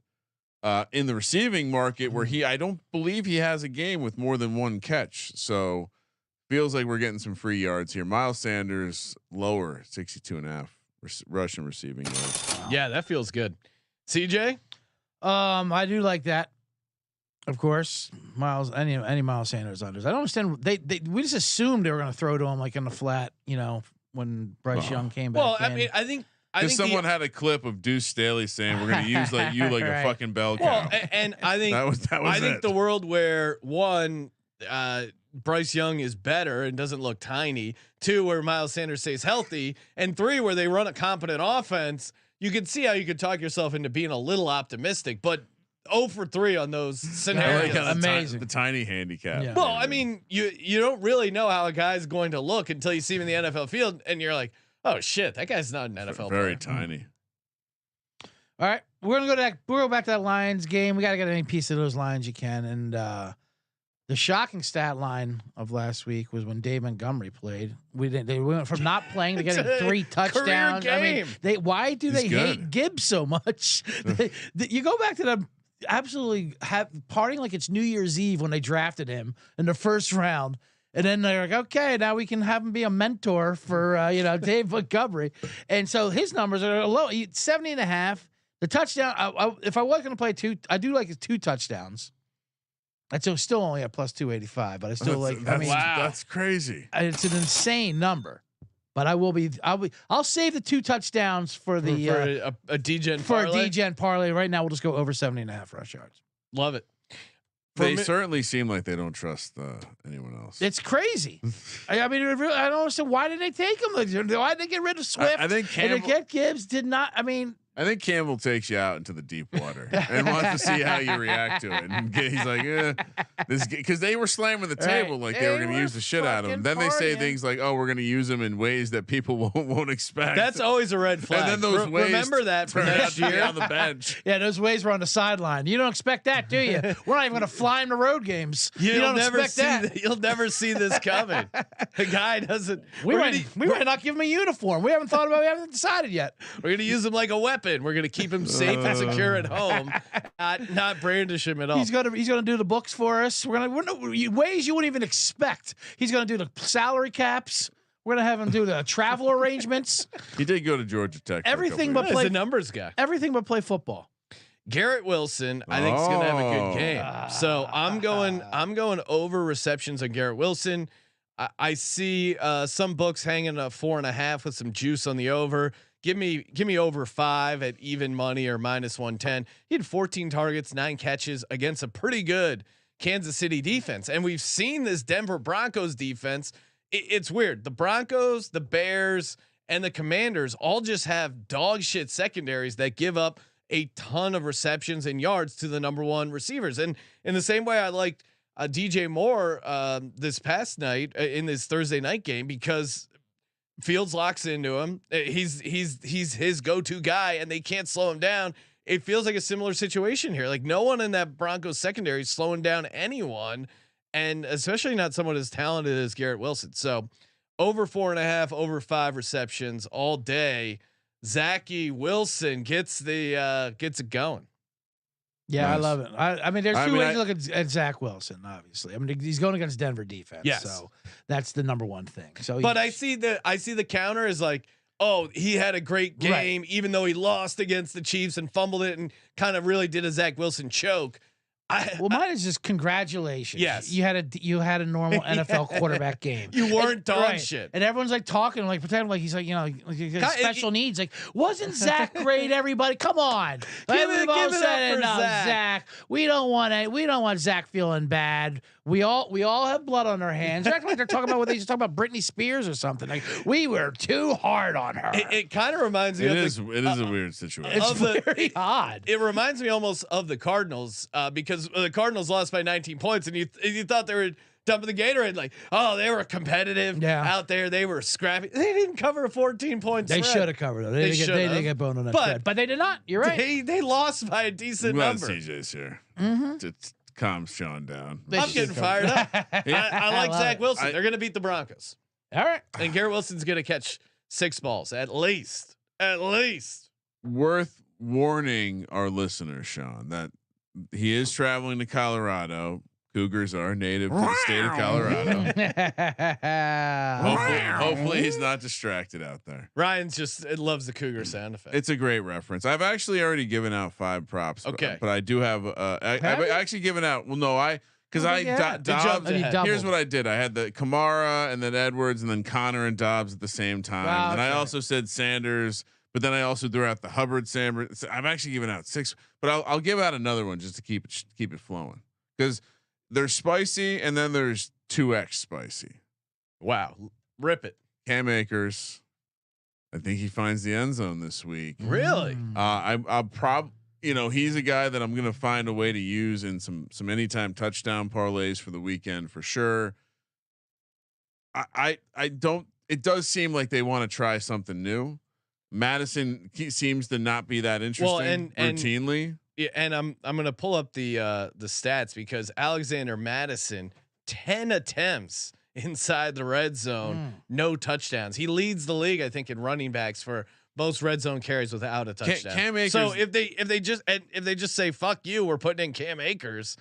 in the receiving market where I don't believe he has a game with more than one catch. So feels like we're getting some free yards here. Miles Sanders lower 62.5 rushing receiving yards. Yeah, that feels good. CJ? I do like that. Of course, any Miles Sanders unders. I don't understand. We just assumed they were going to throw to him like in the flat, when Bryce Young came back. Well, I mean, I think someone had a clip of Deuce Staley saying we're going to use like a fucking bell cow. Well, and I think that was I think the world where one, Bryce Young is better and doesn't look tiny. 2, where Miles Sanders stays healthy, and 3, where they run a competent offense. You can see how you could talk yourself into being a little optimistic, but 0 for 3 on those scenarios. Amazing. The tiny handicap. Yeah. Well, I mean, you don't really know how a guy's going to look until you see him in the NFL field, and you're like, oh shit, that guy's not an NFL Very player. tiny. All right, we're gonna go back to that Lions game. We got to get any piece of those Lions you can. And the shocking stat line of last week was when Dave Montgomery played. They went from not playing to getting 3 touchdowns. I mean, why do they hate Gibbs so much? You go back to the absolutely partying like it's New Year's Eve when they drafted him in the first round. And then they're like, okay, now we can have him be a mentor for, Dave Montgomery. And so his numbers are low, 70.5. The touchdown, if I was going to play 2, I do like his 2 touchdowns. That's still only at plus 285, but I still that's crazy. It's an insane number. But I'll save the 2 touchdowns for a DGen for parlay. a DGen parlay. Right now, we'll just go over 70.5 rush yards. Love it. They certainly seem like they don't trust anyone else. It's crazy. I mean, I don't understand why did they take him? Why did they get rid of Swift? I think Campbell, and to get Gibbs did not. I mean, I think Campbell takes you out into the deep water and wants to see how you react to it. And he's like, this because they were slamming the table like they were going to use the shit out of him. Then they say things like, "Oh, we're going to use them in ways that people won't expect." That's always a red flag. And then those ways remember that for next year on the bench. Yeah, those ways were on the sideline. You don't expect that, do you? We're not even going to fly him to road games. You don't never expect that. You'll never see this coming. The guy doesn't. We might not give him a uniform. We haven't thought about it. We haven't decided yet. We're going to use him like a weapon. We're going to keep him safe and secure at home, not brandish him at all. He's gonna do the books for us. We're ways you wouldn't even expect. He's gonna do the salary caps. We're gonna have him do the travel arrangements. He did go to Georgia Tech. Everything but play the numbers guy. Everything but play football. Garrett Wilson, I think, is going to have a good game. So I'm going over receptions on Garrett Wilson. I see some books hanging a 4.5 with some juice on the over. Give me over 5 at even money or minus 110. He had 14 targets, 9 catches against a pretty good Kansas City defense, and we've seen this Denver Broncos defense. It's weird. The Broncos, the Bears, and the Commanders all just have dog shit secondaries that give up a ton of receptions and yards to the number 1 receivers. And in the same way, I liked DJ Moore this past night in this Thursday night game because Fields locks into him. He's his go-to guy, and they can't slow him down. It feels like a similar situation here. Like no one in that Broncos secondary is slowing down anyone, and especially not someone as talented as Garrett Wilson. So over 4.5, over 5 receptions all day. Zachy Wilson gets it going. Yeah, nice. I love it. I mean, there's 2 ways to look at Zach Wilson. Obviously, I mean, he's going against Denver defense. Yes. So that's the number 1 thing. So, but I see the counter is like, oh, he had a great game, even though he lost against the Chiefs and fumbled it and kind of really did a Zach Wilson choke. Well, mine is just congratulations. Yes. you had a normal NFL quarterback game. You weren't And- dog right. shit. And everyone's like talking, like pretending like he's like like he has special needs. Like, wasn't Zach great? Everybody, come on. Like, Give it up for Zach. We don't want Zach feeling bad. We all have blood on our hands. They're acting like they're talking about what they just talk about Britney Spears or something. Like, we were too hard on her. It kind of reminds me It of is a weird situation. It's of the- very odd. It reminds me almost of the Cardinals because the Cardinals lost by 19 points, and you thought they were dumping the Gatorade, like, oh, they were competitive out there. They were scrappy. They didn't cover a 14-point They spread. should have covered it. They didn't get boned on that spread. But they did not. You're right. They lost by a decent Glad number. CJ's here to calm Sean down. They I'm should getting have fired up. covered. I like love Zach it. Wilson. They're going to beat the Broncos. All right. And Garrett Wilson's going to catch 6 balls at least. At least. Worth warning our listeners, Sean, that he is traveling to Colorado. Cougars are native to the state of Colorado. Hopefully he's not distracted out there. Ryan's just loves the Cougar sound effect. It's a great reference. I've actually already given out 5 props. Okay. but I do have. I've actually given out. Well, no, because Dobbs. Here's what I did. I had the Kamara and then Edwards and then Connor and Dobbs at the same time. Wow, and I okay. also said Sanders, but then I also threw out the Hubbard Sanders. I've actually given out 6, but I'll give out another one just to keep it flowing because there's spicy and then there's 2x spicy. Wow. Rip it. Cam Akers. I think he finds the end zone this week. Really? I'll he's a guy that I'm going to find a way to use in some anytime touchdown parlays for the weekend for sure. I don't. It does seem like they want to try something new. Madison seems to not be that interesting routinely. Yeah, and I'm gonna pull up the stats because Alexander Madison 10 attempts inside the red zone, no touchdowns. He leads the league, I think, in running backs for most red zone carries without a touchdown. Cam Akers, so if they just say fuck you, we're putting in Cam Akers,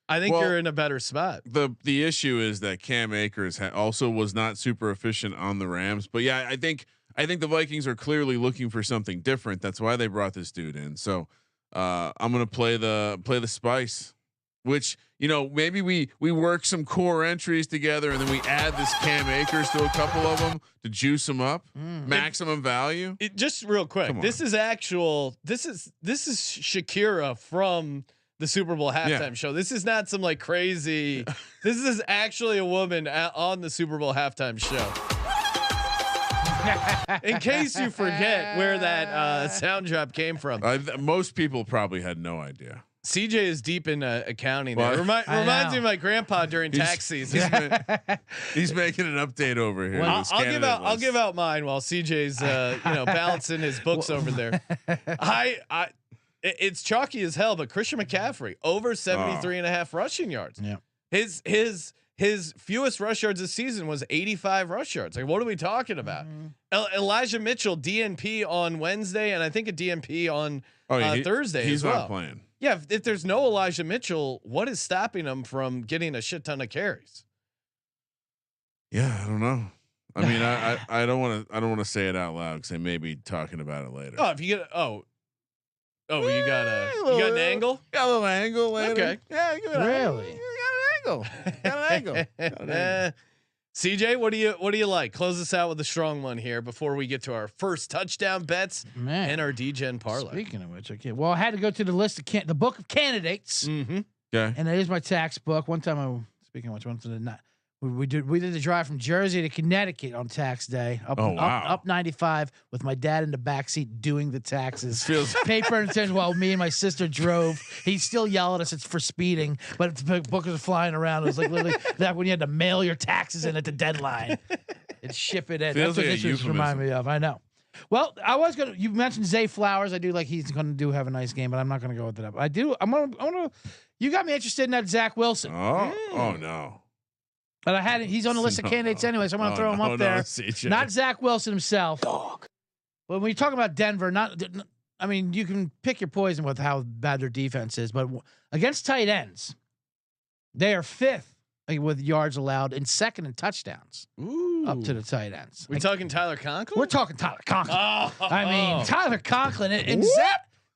I think you're in a better spot. The issue is that Cam Akers also was not super efficient on the Rams, but yeah, I think the Vikings are clearly looking for something different. That's why they brought this dude in. So I'm gonna play the spice, which maybe we work some core entries together and then we add this Cam Akers to a couple of them to juice them up, maximum value. Just real quick, this is Shakira from the Super Bowl halftime show. This is not some like crazy. This is actually a woman on the Super Bowl halftime show. In case you forget where that sound drop came from, most people probably had no idea. CJ is deep in accounting. Reminds me of my grandpa during tax season. He's making an update over here. Well, I'll give out mine while CJ's balancing his books over there. It's chalky as hell, but Christian McCaffrey over 73.5 rushing yards. Yeah. His fewest rush yards this season was 85 rush yards. Like, what are we talking about? Elijah Mitchell DNP on Wednesday, and I think a DNP on Thursday. He's as well. not playing. Yeah, if there's no Elijah Mitchell, what is stopping him from getting a shit ton of carries? Yeah, I don't know. I mean, I don't want to say it out loud because I may be talking about it later. Oh, if you get you got an angle? Got a little angle later. Okay. Yeah, Really? Got an angle. CJ, what do you like? Close us out with a strong one here before we get to our first touchdown bets and our D-Gen parlay. Speaking of which, okay. Well, I had to go to the list of the book of candidates. Mm-hmm. Okay. And it is my tax book. One time we did the drive from Jersey to Connecticut on tax day. Up 95 with my dad in the backseat doing the taxes. Paper and pen while me and my sister drove. He still yelled at us. It's for speeding, but the book was flying around. It was like literally that when you had to mail your taxes in at the deadline and ship it in. Feels That's like what this just reminded me of. I know. Well, you mentioned Zay Flowers. I do like he's going to have a nice game, but I'm not going to go with that. You got me interested in that Zach Wilson. Oh no. But he's on the list of candidates anyway, so I'm going to throw him up there. CJ. Not Zach Wilson himself. Dog. But when you're talking about Denver, you can pick your poison with how bad their defense is, but against tight ends, they are 5th with yards allowed and 2nd in touchdowns. Ooh. Up to the tight ends. We talking Tyler Conklin? We're talking Tyler Conklin. Oh. I mean, Tyler Conklin and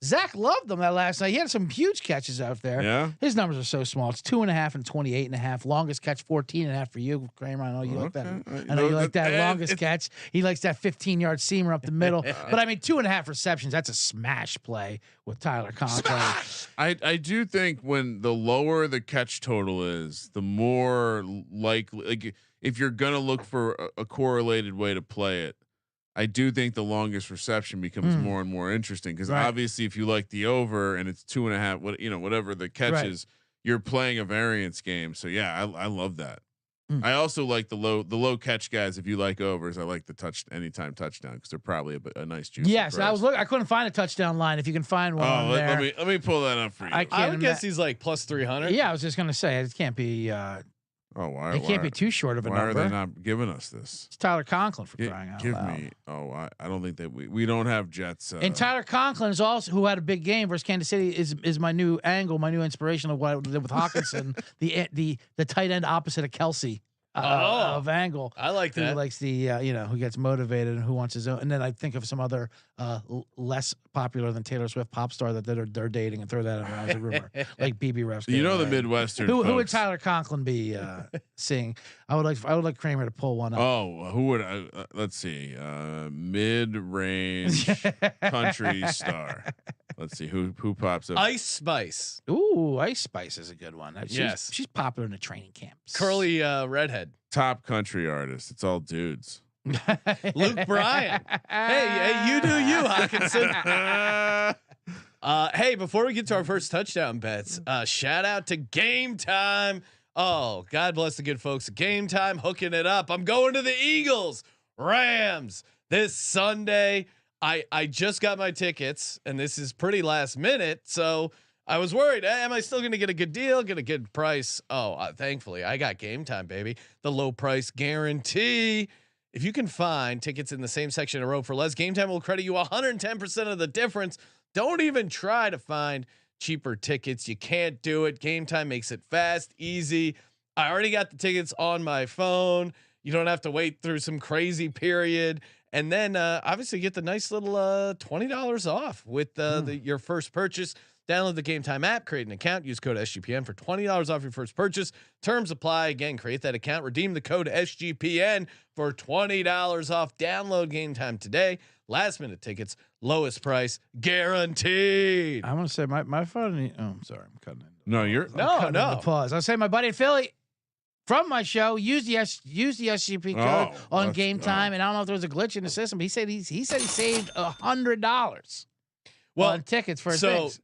Zach loved them that last night. He had some huge catches out there. Yeah. His numbers are so small. It's 2.5 and 28.5. Longest catch 14.5 for you, Kramer. I know you like that. I know you like that longest catch. He likes that 15-yard seamer up the middle. But I mean, 2.5 receptions. That's a smash play with Tyler Conklin. I do think when the lower the catch total is, the more likely, like if you're gonna look for a correlated way to play it, I do think the longest reception becomes more and more interesting because obviously if you like the over and it's 2.5, whatever the catch is, you're playing a variance game. So yeah, I love that. I also like the low catch guys. If you like overs, I like the anytime touchdown because they're probably a nice juice. Yes, I was looking. I couldn't find a touchdown line. If you can find one, let me pull that up for you. I would guess he's like plus 300. Yeah, I was just gonna say it can't be. Why? It can't be too short of a number. Why are they not giving us this? It's Tyler Conklin for crying out loud. Give me. I don't think that we don't have Jets. And Tyler Conklin is also who had a big game versus Kansas City is my new angle, my new inspiration of what I did with Hawkinson, the tight end opposite of Kelsey. Of angle. I like that. Who likes the who gets motivated and who wants his own. And then I think of some other less popular than Taylor Swift pop star that they're dating and throw that around as a rumor, like BB Refs. The Midwestern. Who would Tyler Conklin be seeing? I would like Kramer to pull one up. Oh, who would I? Let's see. Mid-range country star. Let's see who pops up. Ice Spice. Ooh, Ice Spice is a good one. She's popular in the training camps. Curly redhead. Top country artist. It's all dudes. Luke Bryan. Hey, you do you, Hawkinson. Hey, before we get to our first touchdown bets, shout out to Game Time. Oh, God bless the good folks at Game Time, hooking it up. I'm going to the Eagles, Rams this Sunday. I just got my tickets, and this is pretty last minute, so I was worried. Am I still going to get a good deal, get a good price? Oh, thankfully, I got Game Time, baby. The low price guarantee. If you can find tickets in the same section in a row for less, Game Time will credit you 110% of the difference. Don't even try to find cheaper tickets. You can't do it. Game Time makes it fast, easy. I already got the tickets on my phone. You don't have to wait through some crazy period. And then obviously get the nice little $20 off with your first purchase. Download the Game Time app, create an account, use code SGPN for $20 off your first purchase. Terms apply. Again, create that account, redeem the code SGPN for $20 off. Download Game Time today. Last minute tickets, lowest price guaranteed. I want to say my phone. I'm sorry, I'm cutting it. No, you're no. The pause. I'll say my buddy in Philly from my show use the SGP code on Game Time, and I don't know if there was a glitch in the system. But he said he saved $100 on tickets for his things.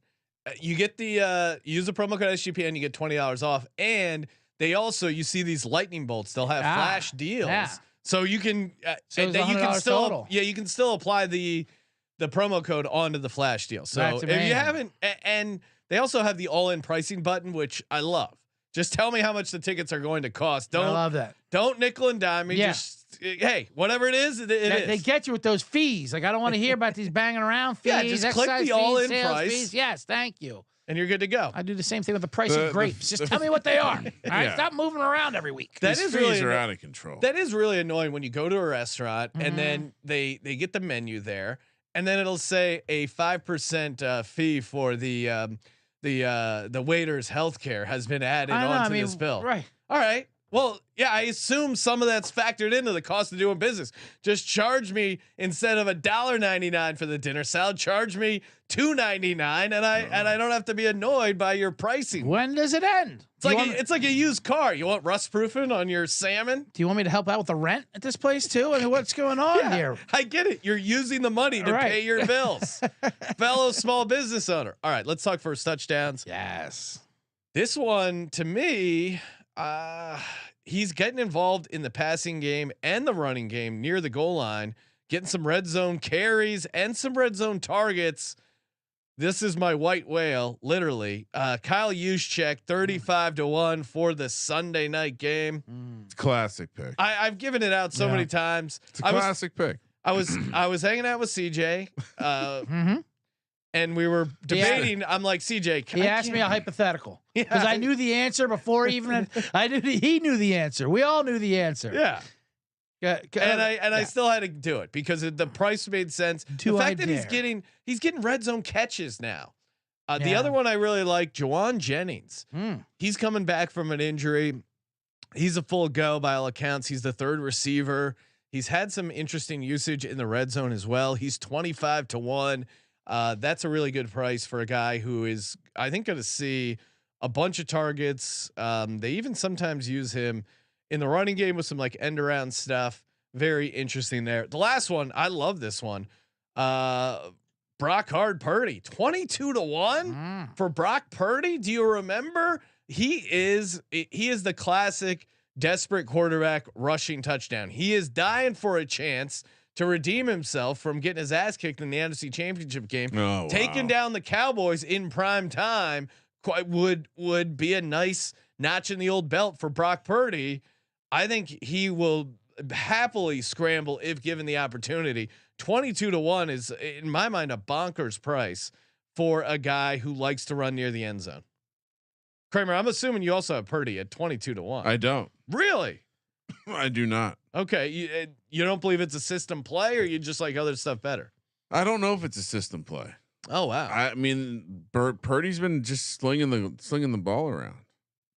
You get the use the promo code SGPN, you get $20 off, and they also you see these lightning bolts. They'll have flash deals, so you can and then you can still total. You can still apply the promo code onto the flash deal. So if you haven't, and they also have the all-in pricing button, which I love. Just tell me how much the tickets are going to cost. I love that. Don't nickel and dime me. Just hey, whatever it is, it is. They get you with those fees. Like I don't want to hear about these banging around fees. Yeah, just click the all-in price. Fees. Yes, thank you. And you're good to go. I do the same thing with the price of grapes. Just tell me what they are. All right, stop moving around every week. These fees are out of control. That is really annoying when you go to a restaurant and then they get the menu there, and then it'll say a 5% fee for the waiter's healthcare has been added onto this bill. Right. All right. Well, yeah, I assume some of that's factored into the cost of doing business. Just charge me instead of $1.99 for the dinner salad, charge me $2.99, and I don't have to be annoyed by your pricing. When does it end? It's like a used car. You want rust proofing on your salmon? Do you want me to help out with the rent at this place too? I mean, what's going on here? I get it. You're using the money to pay your bills. Fellow small business owner. All right, let's talk first touchdowns. Yes. This one to me, he's getting involved in the passing game and the running game near the goal line, getting some red zone carries and some red zone targets. This is my white whale, literally. Kyle Juszczyk, 35-1 for the Sunday night game. It's a classic pick. I've given it out so many times. It's a classic pick. I was hanging out with CJ, and we were debating. I'm like, CJ, he asked me a hypothetical because I knew the answer before even. He knew the answer. We all knew the answer. Yeah. I still had to do it because the price made sense. Do the I fact that dare? he's getting red zone catches now. The other one I really like, Juwan Jennings. He's coming back from an injury. He's a full go by all accounts. He's the third receiver. He's had some interesting usage in the red zone as well. He's 25-1. That's a really good price for a guy who is, I think, going to see a bunch of targets. They even sometimes use him in the running game with some like end around stuff. Very interesting there. The last one, I love this one. Brock Purdy, 22-1 for Brock Purdy. Do you remember? He is the classic desperate quarterback rushing touchdown. He is dying for a chance to redeem himself from getting his ass kicked in the NFC Championship game. Taking down the Cowboys in prime time would be a nice notch in the old belt for Brock Purdy. I think he will happily scramble if given the opportunity. 22-1 is in my mind a bonkers price for a guy who likes to run near the end zone. Kramer, I'm assuming you also have Purdy at 22-1. I don't. Really? I do not. Okay, you don't believe it's a system play, or you just like other stuff better? I don't know if it's a system play. Oh wow. I mean, Purdy's been just slinging the ball around,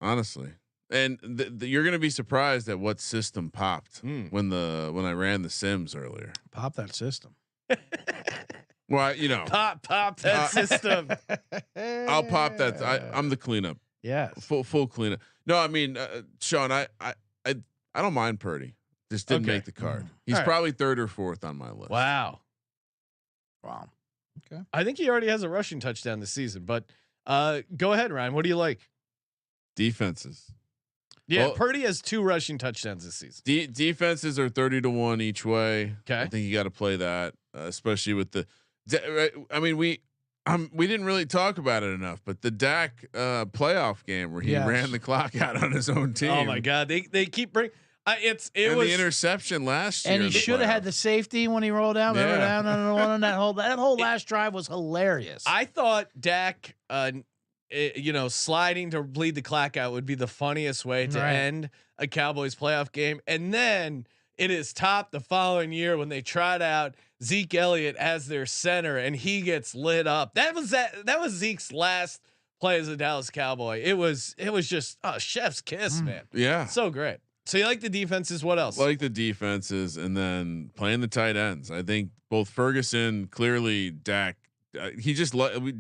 honestly. And you're going to be surprised at what system popped when I ran the Sims earlier. Pop that system. Well, pop that system. I'll pop that. I'm the cleanup. Yeah, full cleanup. No, I mean, Sean, I don't mind Purdy. Just didn't make the card. He's probably third or fourth on my list. Wow. Okay. I think he already has a rushing touchdown this season, but go ahead, Ryan. What do you like? Defenses. Yeah, well, Purdy has 2 rushing touchdowns this season. Defenses are 30-1 each way. Okay. I think you got to play that, especially with the. I mean, we didn't really talk about it enough, but the Dak playoff game where he ran the clock out on his own team. Oh my God, they keep bringing. It was the interception last year, and he should have had the safety when he rolled down. Remember down on that whole last drive was hilarious. I thought Dak, sliding to bleed the clock out would be the funniest way to end a Cowboys playoff game, and then it is topped the following year when they tried out Zeke Elliott as their center and he gets lit up. That was Zeke's last play as a Dallas Cowboy. It was just chef's kiss, man. Yeah, so great. So you like the defenses? What else? Like the defenses, and then playing the tight ends. I think both Ferguson, clearly Dak.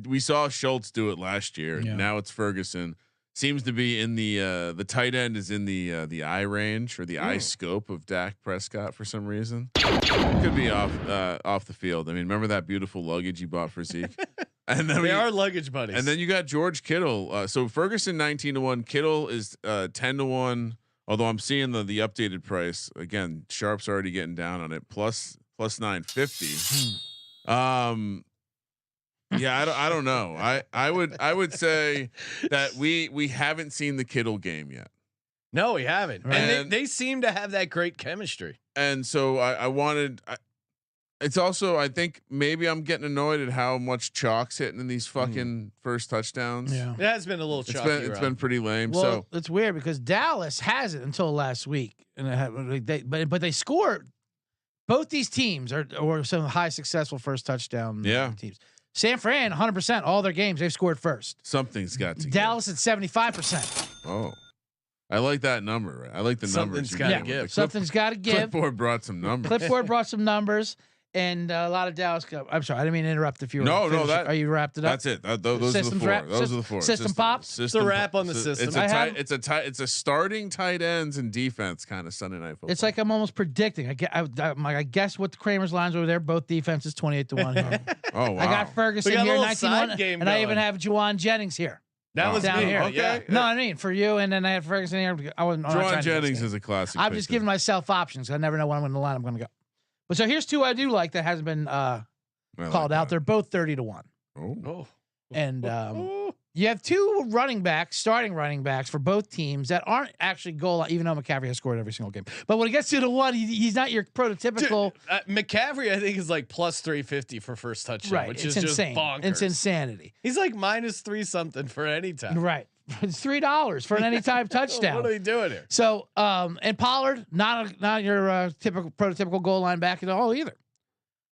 We saw Schultz do it last year. Yeah. Now it's Ferguson. Seems to be in the tight end is in the eye range or the eye scope of Dak Prescott for some reason. Could be off the field. I mean, remember that beautiful luggage you bought for Zeke? And then they are luggage buddies. And then you got George Kittle. So Ferguson 19-1, Kittle is 10-1. Although I'm seeing the updated price again, Sharp's already getting down on it plus 950. Yeah, I don't know. I would say that we haven't seen the Kittle game yet. No, we haven't. Right. And they seem to have that great chemistry. And so it's also, I think maybe I'm getting annoyed at how much chalk's hitting in these fucking first touchdowns. Yeah, it has been a little chalky. It's been pretty lame. Well, so it's weird because Dallas has it until last week, and but they scored. Both these teams are some high successful first touchdown teams. San Fran 100% all their games they've scored first. Something's got to. Dallas at 75%. Oh. I like that number. I like the numbers. Something's got to give. Something's got to give. Clipboard brought some numbers. Clipboard brought some numbers, and a lot of Dallas. I'm sorry, I didn't mean to interrupt. If you were are you wrapped it up? That's it. Those are the four. Those are the four. System pops. It's the wrap on the system. It's a starting tight ends and defense kind of Sunday night football. It's like I'm almost predicting. I guess what the Kramer's lines over there. Both defenses 28-1. Oh wow! I got Ferguson here 19-1, and I even have Juwan Jennings here. That was down me. Here. Okay. Yeah. No, I mean for you, and then I had Ferguson here. Juwan Jennings is a classic. I'm just giving myself options. I never know when I'm going to line I'm going to go. But so here's 2 I do like that hasn't been called out. They're both 30-1. Oh. And you have 2 starting running backs for both teams that aren't actually goal line, even though McCaffrey has scored every single game. But when it gets to the 1, he's not your prototypical. Dude, McCaffrey, I think, is like plus 350 for first touchdown, which is insane. Just bonkers. It's insanity. He's like minus 3 something for any time. Right. It's $3 for an anytime touchdown. What are we doing here? So, and Pollard, not your typical prototypical goal line back at all either.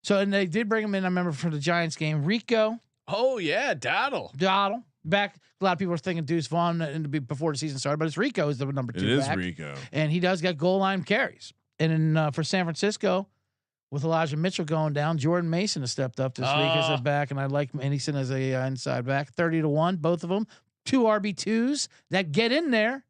So, and they did bring him in. I remember for the Giants game, Rico. Oh yeah, Dowdle back. A lot of people are thinking Deuce Vaughn before the season started, but it's Rico is the number 2 It is back. Rico. And he does get goal line carries. And then for San Francisco, with Elijah Mitchell going down, Jordan Mason has stepped up this week as a back, and I like Mason as a inside back. 30-1, both of them. 2 RB2s that get in there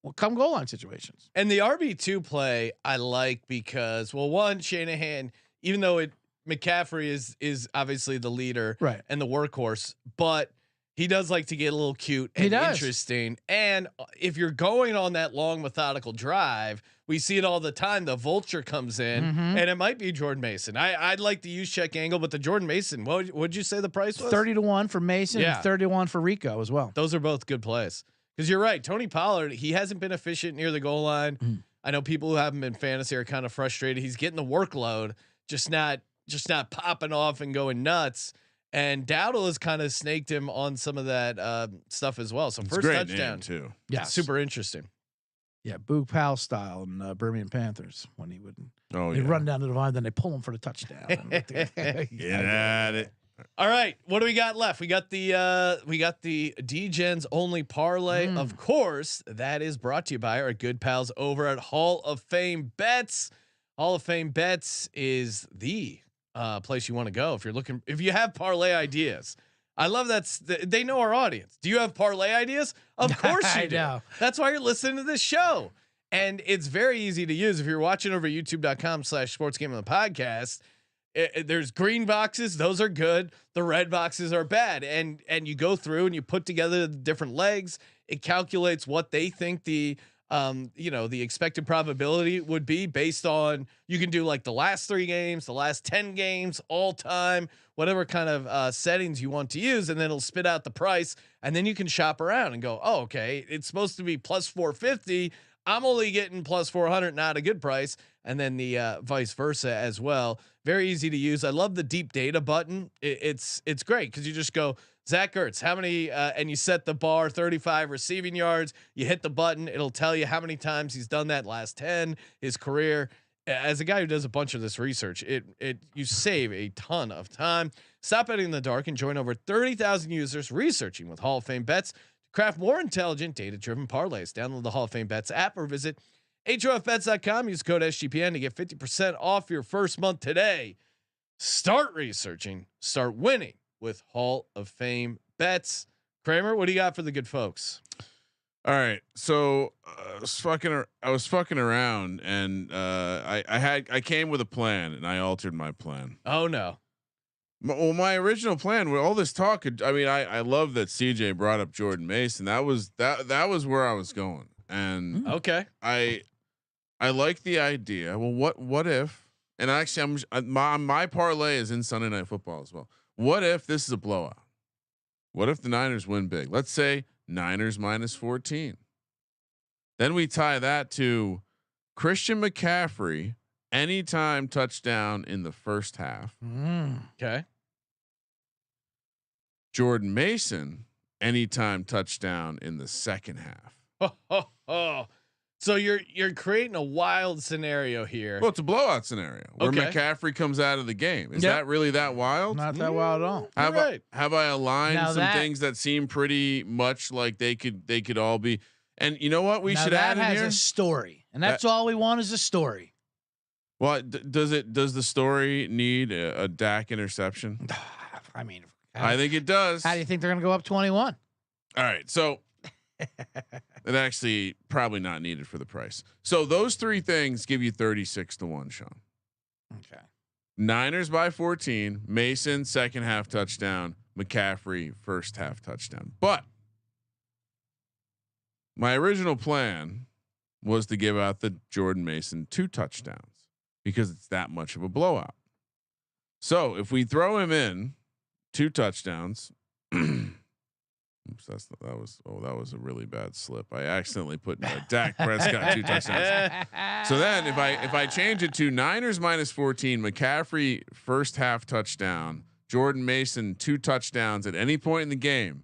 will come goal line situations. And the RB2 play I like because, well, one, Shanahan, even though McCaffrey is obviously the leader and the workhorse, but he does like to get a little cute and interesting. And if you're going on that long methodical drive, we see it all the time. The vulture comes in, and it might be Jordan Mason. I'd like the use check angle, but the Jordan Mason, what'd you say the price was? 30-1 for Mason, and 30-1 for Rico as well. Those are both good plays. Because you're right, Tony Pollard, he hasn't been efficient near the goal line. I know people who haven't been fantasy are kind of frustrated. He's getting the workload, just not popping off and going nuts. And Dowdle has kind of snaked him on some of that stuff as well. So It's first great touchdown name too. Yeah, super interesting. Yeah, Boog Powell style in Birmingham Panthers when he would run down to the line, then they pull him for the touchdown. Get at it. All right, what do we got left? We got the D-Gens only parlay. Of course, that is brought to you by our good pals over at Hall of Fame Bets. Hall of Fame Bets is the place you want to go if you have parlay ideas. I love they know our audience. Do you have parlay ideas? Of course you do. Know. That's why you're listening to this show. And it's very easy to use if you're watching over youtube.com/sportsgaming the podcast. There's green boxes, those are good. The red boxes are bad. And you go through and you put together the different legs. It calculates what they think the expected probability would be based on, you can do like the last 3 games, the last 10 games, all time, whatever kind of settings you want to use. And then it'll spit out the price, and then you can shop around and go, oh, okay, it's supposed to be plus 450. I'm only getting plus 400, not a good price. And then the vice versa as well. Very easy to use. I love the deep data button. It's great because you just go, Zach Ertz, how many, and you set the bar, 35 receiving yards, you hit the button. It'll tell you how many times he's done that last 10, his career. As a guy who does a bunch of this research, you save a ton of time. Stop betting in the dark and join over 30,000 users researching with Hall of Fame Bets to craft more intelligent, data-driven parlays. Download the Hall of Fame Bets app or visit HOFBets.com. Use code SGPN to get 50% off your first month today. Start researching, start winning with Hall of Fame Bets. Kramer, what do you got for the good folks? All right, so I was fucking around, and I came with a plan, and I altered my plan. Oh no! My original plan with all this talk, I love that CJ brought up Jordan Mason. That was where I was going, and okay, I like the idea. Well, what if? And actually, my parlay is in Sunday Night Football as well. What if this is a blowout? What if the Niners win big? Let's say Niners minus 14. Then we tie that to Christian McCaffrey anytime touchdown in the first half. Okay. Jordan Mason anytime touchdown in the second half. So you're creating a wild scenario here. Well, it's a blowout scenario where McCaffrey comes out of the game. Is that really that wild? Not that wild at all. Have I aligned some things that seem pretty much like they could all be? And you know what we should add in here? That has a story, and that's all we want is a story. Well, does the story need a Dak interception? I mean, I think it does. How do you think they're going to go up 21? All right, so it actually probably not needed for the price. So those 3 things give you 36-1, Sean. Okay. Niners by 14, Mason second half touchdown, McCaffrey first half touchdown. But my original plan was to give out the Jordan Mason 2 touchdowns because it's that much of a blowout. So if we throw him in 2 touchdowns, oops, that was a really bad slip. I accidentally put Dak Prescott 2 touchdowns. So then if I change it to Niners minus 14, McCaffrey first half touchdown, Jordan Mason 2 touchdowns at any point in the game,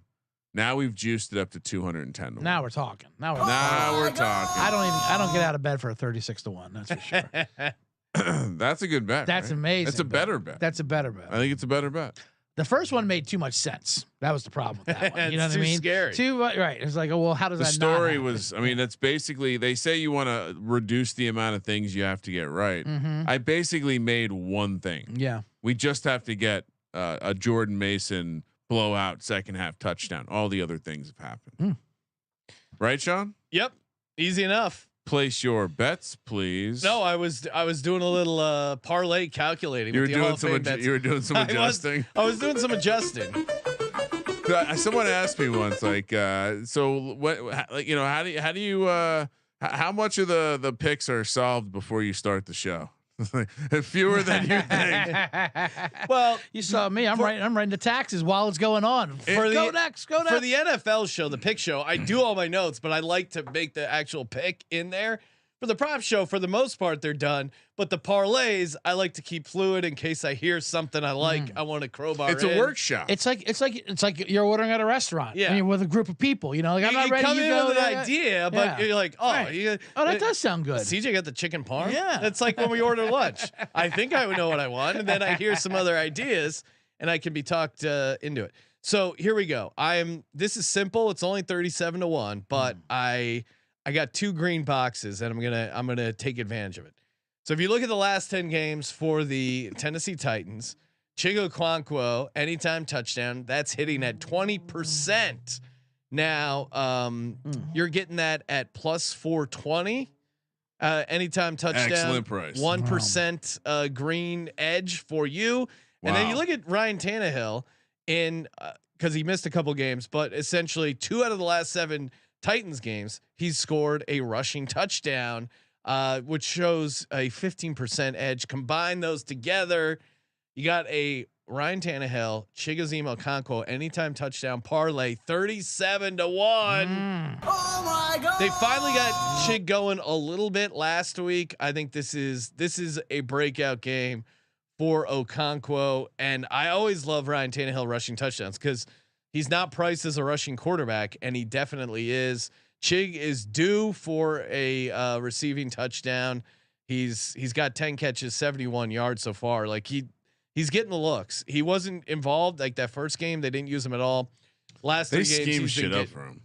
Now we've juiced it up to 210 to 1. Now we're talking. Now we're talking. I don't get out of bed for a 36 to 1. That's for sure. That's a good bet. That's right? amazing. That's a better bet. That's a better bet. I think it's a better bet. The first one made too much sense. That was the problem with that one. You know what I mean? Scary. Right. It's like, oh, well, how does The that story not was, I mean, that's basically, they say you want to reduce the amount of things you have to get right. Mm-hmm. I basically made one thing. Yeah. We just have to get a Jordan Mason blowout second half touchdown. All the other things have happened. Right, Sean? Yep. Easy enough. Place your bets, please. No, I was doing a little parlay calculating. You were with the Hall doing of Fame bets. you were doing some adjusting. I was doing some adjusting. Someone asked me once, like, so what? Like, you know, how do you how much of the picks are solved before you start the show? Fewer than you think. Well, You saw me. I'm writing the taxes while it's going on. Go next. For the NFL show, the pick show, I do all my notes, but I like to make the actual pick in there. For the prop show, for the most part, they're done. But the parlays, I like to keep fluid in case I hear something I like. I want to crowbar. It's in. a workshop. It's like you're ordering at a restaurant. Yeah. And you're with a group of people. You know, like I'm not You ready. come You in go with an there. idea, but Yeah. you're like, oh, Right. That does sound good. CJ got the chicken parm. Yeah. That's like when we order lunch. I think I would know what I want, and then I hear some other ideas, and I can be talked into it. So here we go. This is simple. It's only 37 to 1, but I got 2 green boxes, and I'm gonna take advantage of it. So if you look at the last 10 games for the Tennessee Titans, Chigo Okonkwo anytime touchdown, that's hitting at 20%. Now you're getting that at plus 420. Anytime touchdown, Excellent price. 1% green edge for you. And then you look at Ryan Tannehill in because he missed a couple games, but essentially 2 out of the last 7 Titans games, he's scored a rushing touchdown, which shows a 15% edge. Combine those together, you got a Ryan Tannehill, Chigoziem Okonkwo anytime touchdown parlay, 37 to 1. Oh my God! They finally got Chig going a little bit last week. I think this is a breakout game for Okonkwo, and I always love Ryan Tannehill rushing touchdowns because he's not priced as a rushing quarterback, and he definitely is. Chig is due for a receiving touchdown. He's got 10 catches, 71 yards so far. Like he's getting the looks. He wasn't involved like that first game. They didn't use him at all. Last 3 games, scheme he's shit been up for him.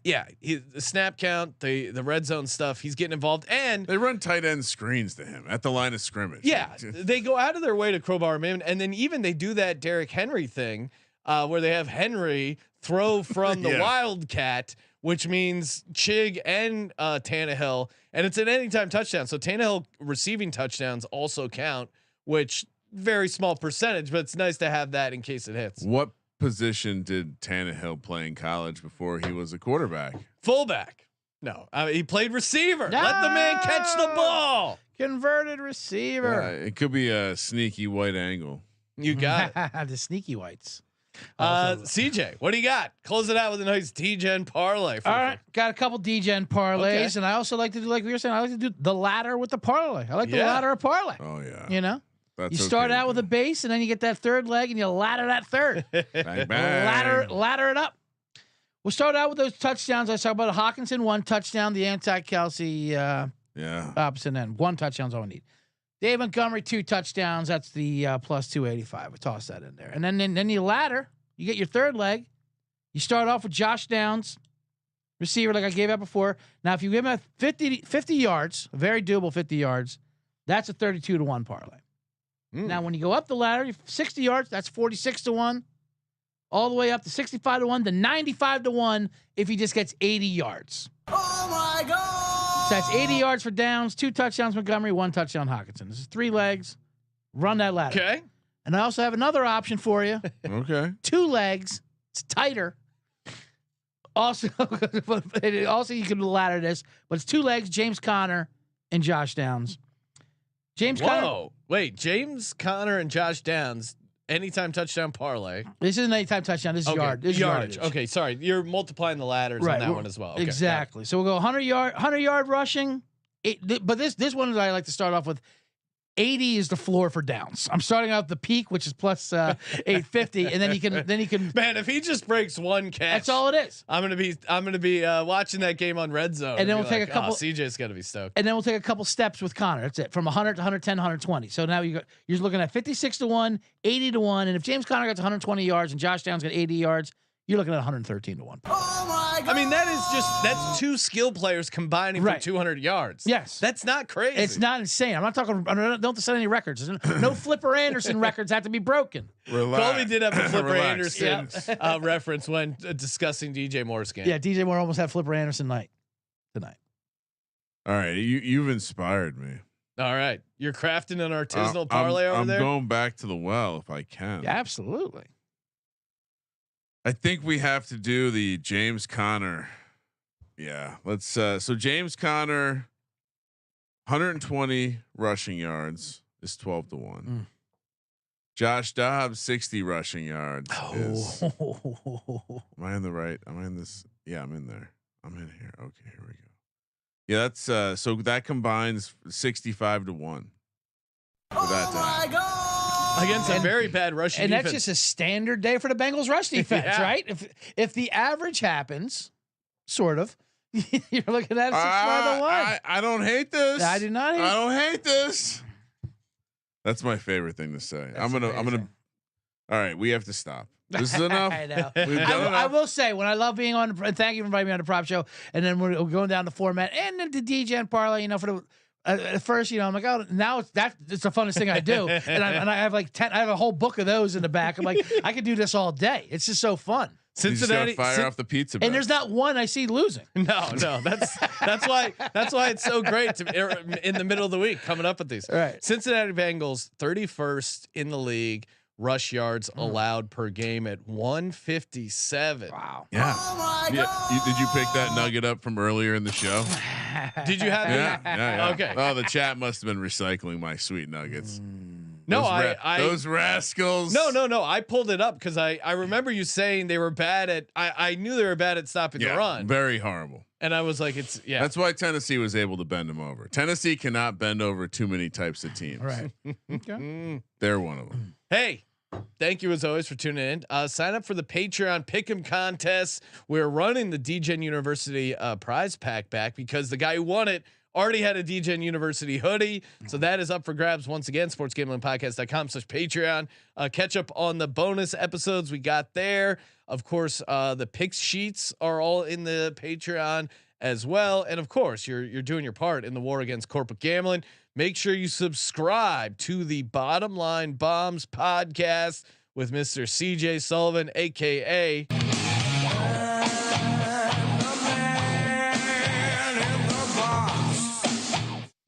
Yeah, the snap count, the red zone stuff, he's getting involved, and They run tight end screens to him at the line of scrimmage. yeah, they go out of their way to crowbar him in, and then even they do that Derrick Henry thing where they have Henry throw from the Yeah. Wildcat, which means Chig and Tannehill, and it's an anytime touchdown. So Tannehill receiving touchdowns also count, which very small percentage, but it's nice to have that in case it hits. What position did Tannehill play in college before he was a quarterback? Fullback. No, he played receiver. Let the man catch the ball. Converted receiver. It could be a sneaky white angle. You got it. The sneaky whites. CJ, what do you got? Close it out with a nice D-Gen parlay. All right, got a couple D-Gen parlays, and I also like to do, like we were saying, I like to do the ladder with the parlay. I like the ladder of parlay. Oh yeah. You know, That's you start out with a base, and then you get that third leg, and you ladder that third. bang, bang. ladder it up. We'll start out with those touchdowns. I talked about Hawkinson 1 touchdown, the anti-Kelsey opposite end. 1 touchdown's all we need. Dave Montgomery 2 touchdowns. That's the plus 285. We toss that in there, and then you ladder. You get your third leg. You start off with Josh Downs, receiver, like I gave out before. Now, if you give him 50 yards, a very doable 50 yards, that's a 32 to 1 parlay. Now, when you go up the ladder, 60 yards, that's 46 to 1. All the way up to 65 to 1 to 95 to 1 if he just gets 80 yards. Oh my God! So that's 80 yards for Downs, 2 touchdowns Montgomery, 1 touchdown Hawkinson. This is 3 legs. Run that ladder. Okay. And I also have another option for you. Okay. 2 legs. It's tighter. Also, you can ladder this, but it's 2 legs, James Conner and Josh Downs. James Conner. Wait, James Conner and Josh Downs, anytime touchdown parlay. This isn't anytime touchdown. This is yardage. Okay, sorry. You're multiplying the ladders on that one as well. Okay, exactly. So we'll go 100 yard rushing. But this one I like to start off with. 80 is the floor for downs. I'm starting out the peak, which is plus 850, and then he can. Man, if he just breaks one catch, That's all it is. I'm gonna be watching that game on Red Zone, And then be we'll take a couple- CJ's got to be stoked. And then we'll take a couple steps with Connor. That's it. From 100 to 110, 120. So now you're looking at 56 to 1, 80 to 1. And if James Conner gets 120 yards and Josh Downs got 80 yards, you're looking at 113 to 1. Oh my God. I mean, that's two skill players combining Right. for 200 yards. Yes. That's not crazy. It's not insane. I'm not talking. Don't set any records. No Flipper Anderson records have to be broken. Relax. Colby did have a Flipper Relax. Anderson reference when discussing DJ Moore's game. Yeah, DJ Moore almost had Flipper Anderson night tonight. All right, you've inspired me. All right. You're crafting an artisanal parlay over I'm there? going back to the well if I can. Yeah, absolutely. I think we have to do the James Conner. Yeah, let's. So James Conner, 120 rushing yards is 12 to 1. Josh Dobbs, 60 rushing yards. Is, am I in the right? Am I in this? Yeah, I'm in there. I'm in here. Okay, here we go. Yeah, that's so that combines 65 to 1. For that to happen. Against a very bad rushing And defense. that's just a standard day for the Bengals rush defense, Yeah. right? If the average happens, sort of, you're looking at 65 to 1. I don't hate this. I do not hate I don't hate this. That's my favorite thing to say. I'm gonna. All right, we have to stop. This is enough. I know. We've done enough. I will say, when I love being on, and thank you for inviting me on the prop show, and then we're going down the format and then the DJ and parlay. You know, for the at first, you know, I'm like, oh, now it's the funnest thing I do, and I have like 10. I have a whole book of those in the back. I'm like, I could do this all day. It's just so fun. You just gotta Cincinnati fire off the pizza. And there's not one I see losing. No, that's why it's so great to in the middle of the week coming up with these. Right. Cincinnati Bengals 31st in the league rush yards allowed per game at 157. Wow. Yeah. Did you pick that nugget up from earlier in the show? Did you have Yeah. Okay. Oh, the chat must have been recycling my sweet nuggets. No, those rascals. No. I pulled it up because I remember you saying they were bad at. I knew they were bad at stopping the run, Very horrible. and I was like, it's That's why Tennessee was able to bend them over. Tennessee cannot bend over too many types of teams. Right. They're one of them. Hey, thank you as always for tuning in. Sign up for the Patreon Pick'em contest. We're running the DGen University prize pack back because the guy who won it already had a DGen University hoodie. So that is up for grabs once again. sportsgamblingpodcast.com/Patreon. Catch up on the bonus episodes we got there. Of course, the pick sheets are all in the Patreon as well. And of course, you're doing your part in the war against corporate gambling. Make sure you subscribe to the Bottom Line Bombs podcast with Mr. CJ Sullivan, aka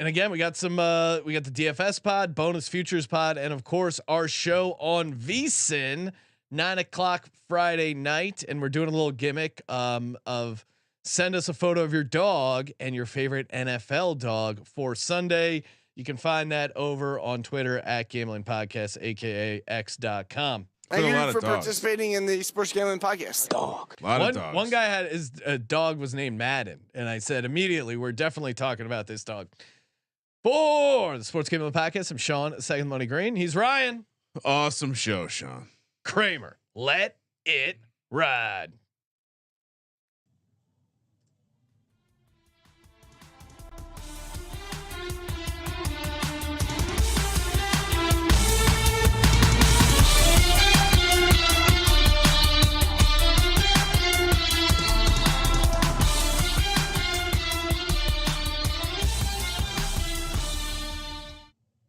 And again, we got the DFS pod, bonus futures pod, and of course our show on VSiN, 9:00 Friday night. And we're doing a little gimmick of send us a photo of your dog and your favorite NFL dog for Sunday. You can find that over on Twitter at Gambling Podcast, aka x.com. Been a lot Thank you of for dogs. participating in the Sports Gambling Podcast. A lot of dogs. One guy had his dog was named Madden, and I said immediately, we're definitely talking about this dog. For the Sports Gambling Podcast, I'm Sean, Second Money Green. He's Ryan. Awesome show, Sean. Kramer. Let it ride.